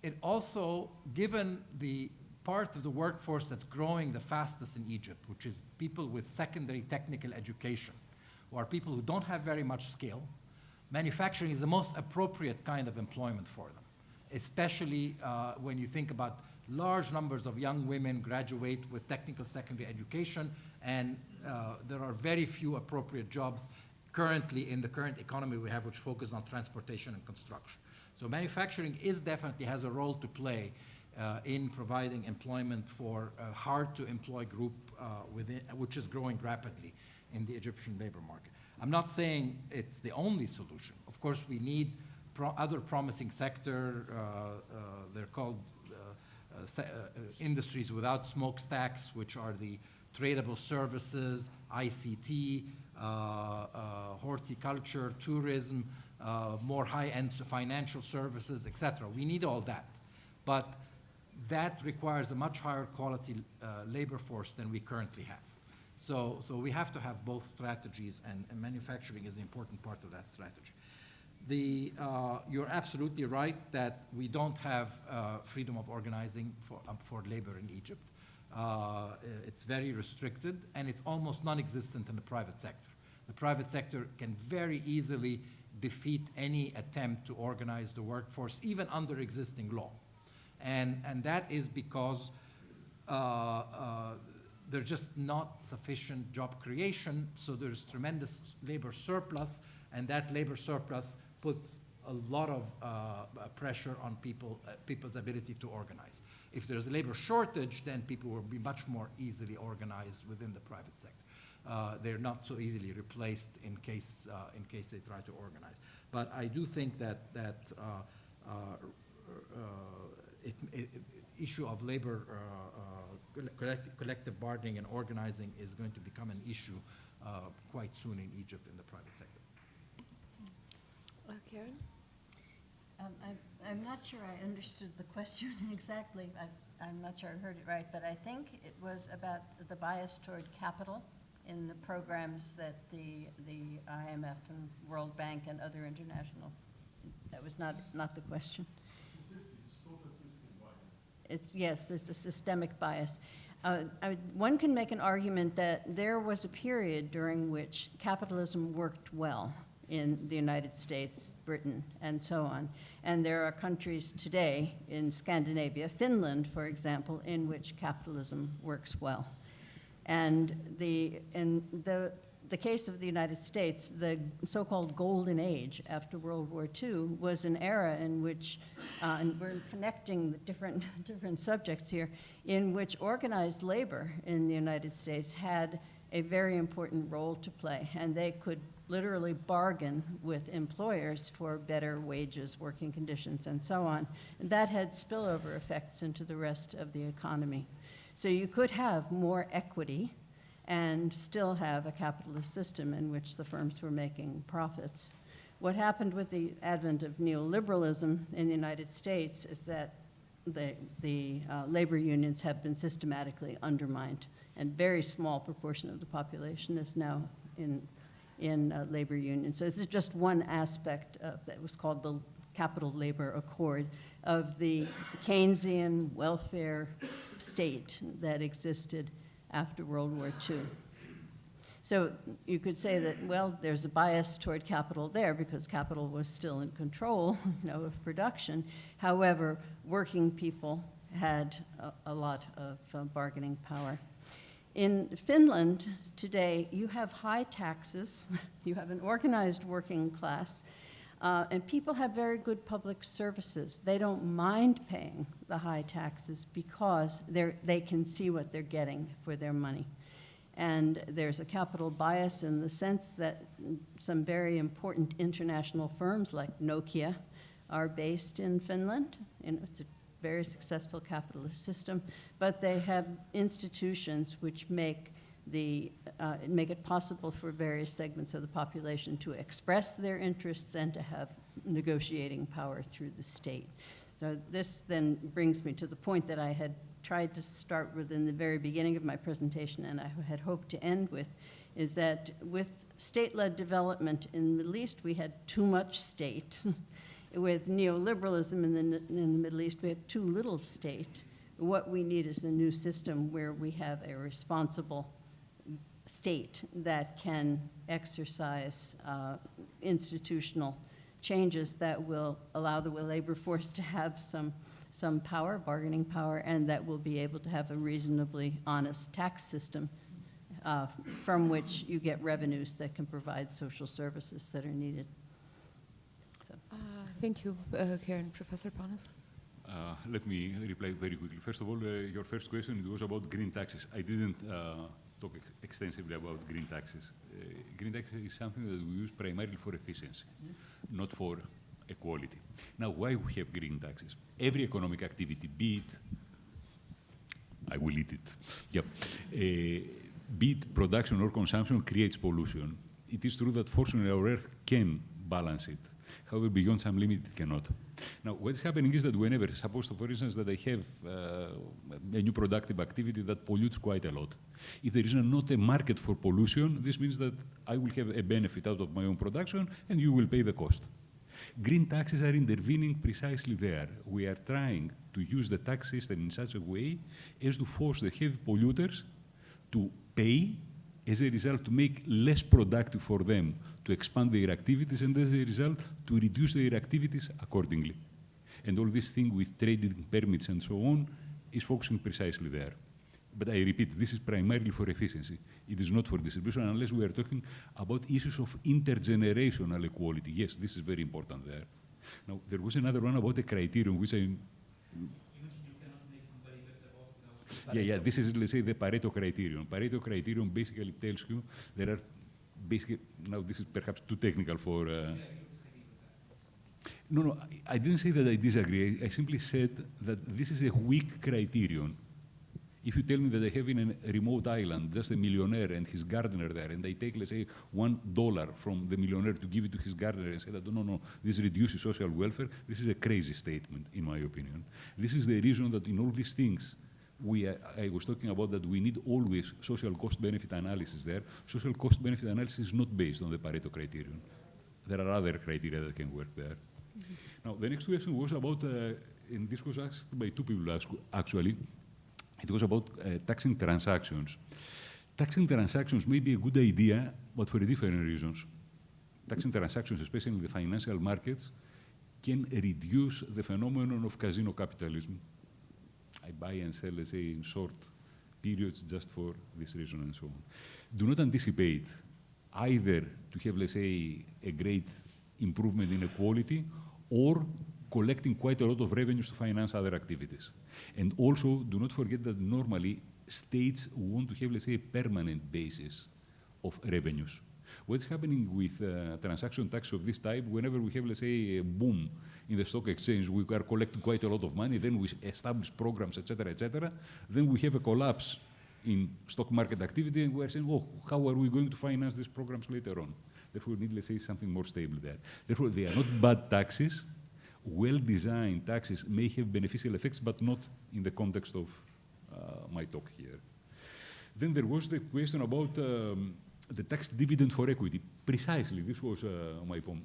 It also, given the part of the workforce that's growing the fastest in Egypt, which is people with secondary technical education, or people who don't have very much skill, manufacturing is the most appropriate kind of employment for them, especially when you think about large numbers of young women graduate with technical secondary education, and there are very few appropriate jobs currently in the current economy we have, which focus on transportation and construction. So manufacturing definitely has a role to play in providing employment for a hard-to-employ group which is growing rapidly in the Egyptian labor market. I'm not saying it's the only solution. Of course, we need other promising sector. They're called industries without smokestacks, which are the tradable services, ICT, horticulture, tourism, more high-end financial services, etc. We need all that. But that requires a much higher quality labor force than we currently have. So we have to have both strategies, and manufacturing is an important part of that strategy. You're absolutely right that we don't have freedom of organizing for labor in Egypt. It's very restricted, and it's almost non-existent in the private sector. The private sector can very easily defeat any attempt to organize the workforce, even under existing law. And that is because there's just not sufficient job creation, so there's tremendous labor surplus, and that labor surplus puts a lot of pressure on people's ability to organize. If there's a labor shortage, then people will be much more easily organized within the private sector. They're not so easily replaced in case they try to organize. But I do think that issue of labor collective bargaining and organizing is going to become an issue quite soon in Egypt in the private sector. Karen? I'm not sure I understood the question exactly. I'm not sure I heard it right, but I think it was about the bias toward capital in the programs that the IMF and World Bank and other international. That was not the question. Yes, there's a systemic bias. One can make an argument that there was a period during which capitalism worked well in the United States, Britain, and so on. And there are countries today in Scandinavia, Finland, for example, in which capitalism works well. And in the case of the United States, the so-called golden age after World War II was an era in which, and we're connecting the different subjects here, in which organized labor in the United States had a very important role to play, and they could literally bargain with employers for better wages, working conditions, and so on. And that had spillover effects into the rest of the economy. So you could have more equity and still have a capitalist system in which the firms were making profits. What happened with the advent of neoliberalism in the United States is that the labor unions have been systematically undermined, and a very small proportion of the population is now in labor unions. So this is just one aspect that was called the Capital Labor Accord of the Keynesian welfare state that existed after World War II. So you could say that, well, there's a bias toward capital there because capital was still in control, of production. However, working people had a lot of bargaining power. In Finland today, you have high taxes, you have an organized working class, and people have very good public services. They don't mind paying the high taxes because they can see what they're getting for their money. And there's a capital bias in the sense that some very important international firms like Nokia are based in Finland. It's a very successful capitalist system, but they have institutions which make it possible for various segments of the population to express their interests and to have negotiating power through the state. So this then brings me to the point that I had tried to start with in the very beginning of my presentation, and I had hoped to end with, is that with state-led development in the Middle East, we had too much state. With neoliberalism in the Middle East, we have too little state. What we need is a new system where we have a responsible state that can exercise institutional changes that will allow the labor force to have some power, bargaining power, and that will be able to have a reasonably honest tax system from which you get revenues that can provide social services that are needed. Thank you, Karen. Professor Panos? Let me reply very quickly. First of all, your first question, it was about green taxes. I didn't talk extensively about green taxes. Green taxes is something that we use primarily for efficiency, not for equality. Now, why we have green taxes? Every economic activity, be it, I will eat it, yep, be it production or consumption, creates pollution. It is true that fortunately our Earth can balance it. However, beyond some limit, it cannot. Now, what's happening is that whenever, suppose, for instance, that I have a new productive activity that pollutes quite a lot, if there is not a market for pollution, this means that I will have a benefit out of my own production, and you will pay the cost. Green taxes are intervening precisely there. We are trying to use the tax system in such a way as to force the heavy polluters to pay, as a result, to make less productive for them to expand their activities, and as a result, to reduce their activities accordingly. And all this thing with trading permits and so on is focusing precisely there. But I repeat, this is primarily for efficiency. It is not for distribution, unless we are talking about issues of intergenerational equality. Yes, this is very important there. Now, there was another one about a criterion, which I... Yeah, this is, let's say, the Pareto criterion. Pareto criterion basically tells you there are basically, now this is perhaps too technical for... No, I didn't say that I disagree. I simply said that this is a weak criterion. If you tell me that I have in a remote island just a millionaire and his gardener there, and I take, let's say, $1 from the millionaire to give it to his gardener and say that, no, this reduces social welfare, this is a crazy statement, in my opinion. This is the reason that in all these things, I was talking about that we need always social cost-benefit analysis there. Social cost-benefit analysis is not based on the Pareto criterion. There are other criteria that can work there. Mm-hmm. Now, the next question was about, and this was asked by two people actually, it was about taxing transactions. Taxing transactions may be a good idea, but for different reasons. taxing transactions, especially in the financial markets, can reduce the phenomenon of casino capitalism. I buy and sell, let's say, in short periods just for this reason and so on. Do not anticipate either to have, let's say, a great improvement in equality or collecting quite a lot of revenues to finance other activities. And also, do not forget that normally states want to have, let's say, a permanent basis of revenues. What's happening with transaction tax of this type, whenever we have, let's say, a boom in the stock exchange, we are collecting quite a lot of money, then we establish programs, etc., then we have a collapse in stock market activity, and we are saying, oh, how are we going to finance these programs later on? Therefore, we need, let's say, something more stable there. Therefore, they are not bad taxes. Well-designed taxes may have beneficial effects, but not in the context of my talk here. Then there was the question about the tax dividend for equity. Precisely, this was my point.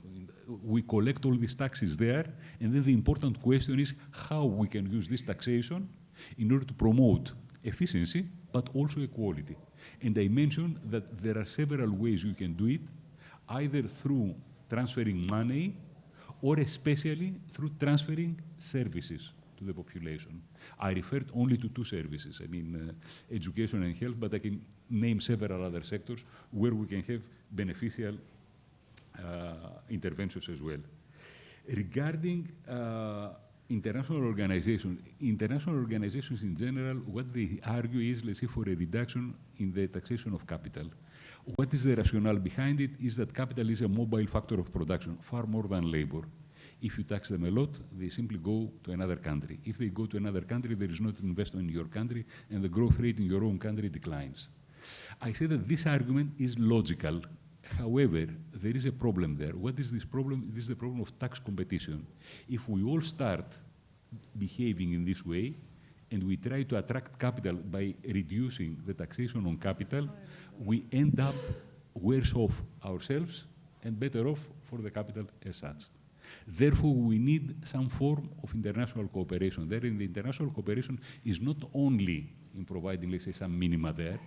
We collect all these taxes there, and then the important question is how we can use this taxation in order to promote efficiency, but also equality. And I mentioned that there are several ways you can do it, either through transferring money, or especially through transferring services to the population. I referred only to two services, I mean, education and health, but I can name several other sectors where we can have beneficial interventions as well. Regarding international organizations in general, what they argue is, let's say, for a reduction in the taxation of capital. What is the rationale behind it is that capital is a mobile factor of production, far more than labor. If you tax them a lot, they simply go to another country. If they go to another country, there is not investment in your country, and the growth rate in your own country declines. I say that this argument is logical. However, there is a problem there. What is this problem? This is the problem of tax competition. If we all start behaving in this way, and we try to attract capital by reducing the taxation on capital, we end up worse off ourselves and better off for the capital as such. Therefore, we need some form of international cooperation. There, in the international cooperation is not only in providing, let's say, some minima there.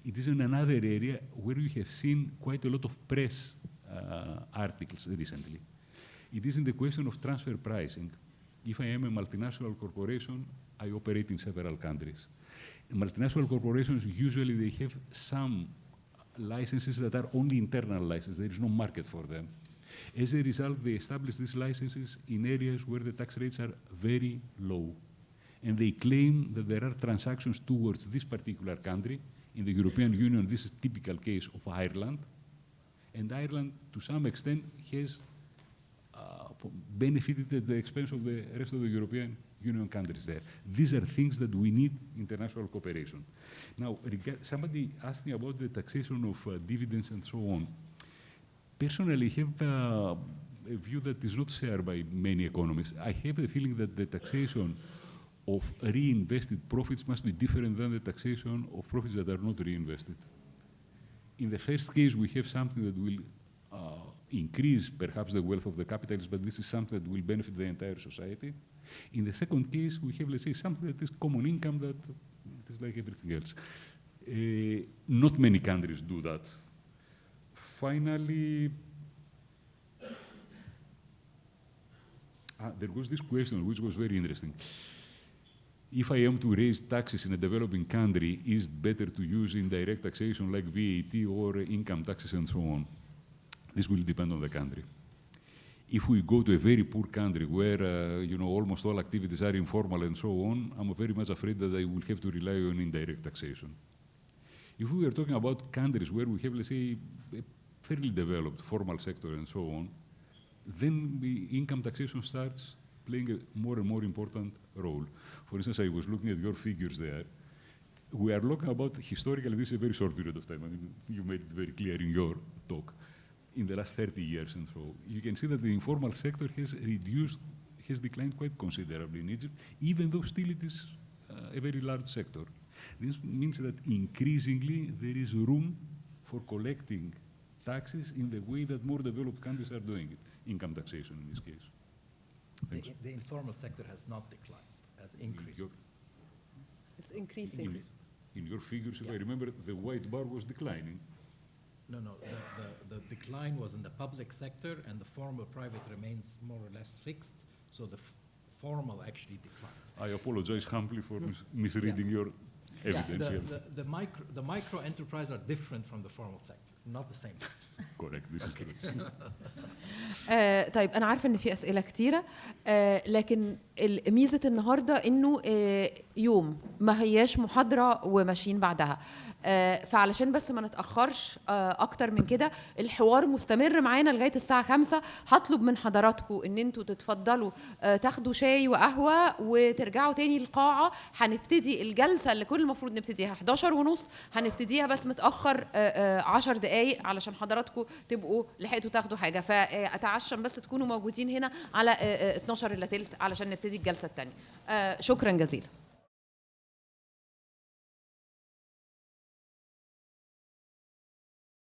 It is in another area where we have seen quite a lot of press articles recently. It is in the question of transfer pricing. If I am a multinational corporation, I operate in several countries. Multinational corporations, usually they have some licenses that are only internal licenses. There is no market for them. As a result, they establish these licenses in areas where the tax rates are very low. And they claim that there are transactions towards this particular country. In the European Union, this is a typical case of Ireland. And Ireland, to some extent, has benefited at the expense of the rest of the European Union countries there. These are things that we need international cooperation. Now, somebody asked me about the taxation of dividends and so on. Personally, I have a view that is not shared by many economists. I have the feeling that the taxation of reinvested profits must be different than the taxation of profits that are not reinvested. In the first case, we have something that will increase, perhaps, the wealth of the capitalists, but this is something that will benefit the entire society. In the second case, we have, let's say, something that is common income that is like everything else. Not many countries do that. Finally, there was this question, which was very interesting. If I am to raise taxes in a developing country, is it better to use indirect taxation like VAT or income taxes and so on? This will depend on the country. If we go to a very poor country where almost all activities are informal and so on, I'm very much afraid that I will have to rely on indirect taxation. If we are talking about countries where we have, let's say, a fairly developed formal sector and so on, then the income taxation starts playing a more and more important role. For instance, I was looking at your figures there. We are looking about, historically, this is a very short period of time. I mean, you made it very clear in your talk. In the last 30 years and so, you can see that the informal sector has declined quite considerably in Egypt, even though still it is a very large sector. This means that increasingly there is room for collecting taxes in the way that more developed countries are doing it, income taxation in this case. The informal sector has not declined, has increased. It's increasing. In your figures, if I remember, the white bar was declining. No, the decline was in the public sector, and the formal private remains more or less fixed. So the formal actually declines. I apologize humbly for misreading your evidence. The micro enterprise are different from the formal sector, not the same. Correct, this is true. طيب أنا عارفة إن في أسئلة كتيرة، لكن ميزة النهاردة إنه يوم ما هياش محاضرة وماشيين بعدها، فعلشان بس ما نتأخرش أكتر من كده، الحوار مستمر معانا لغاية الساعة 5. هطلب من حضراتكم إن أنتوا تتفضلوا تاخدوا شاي وقهوة وترجعوا تاني القاعة. هنبتدي الجلسة اللي كل المفروض نبتديها 11:30، هنبتديها بس متأخر 10 دقايق علشان حضراتكم تبقوا لحقتوا تاخدوا حاجة. فأتعشم بس تكونوا موجودين هنا على 12:15 علشان نبتدي الجلسة التانية. شكرا جزيلا.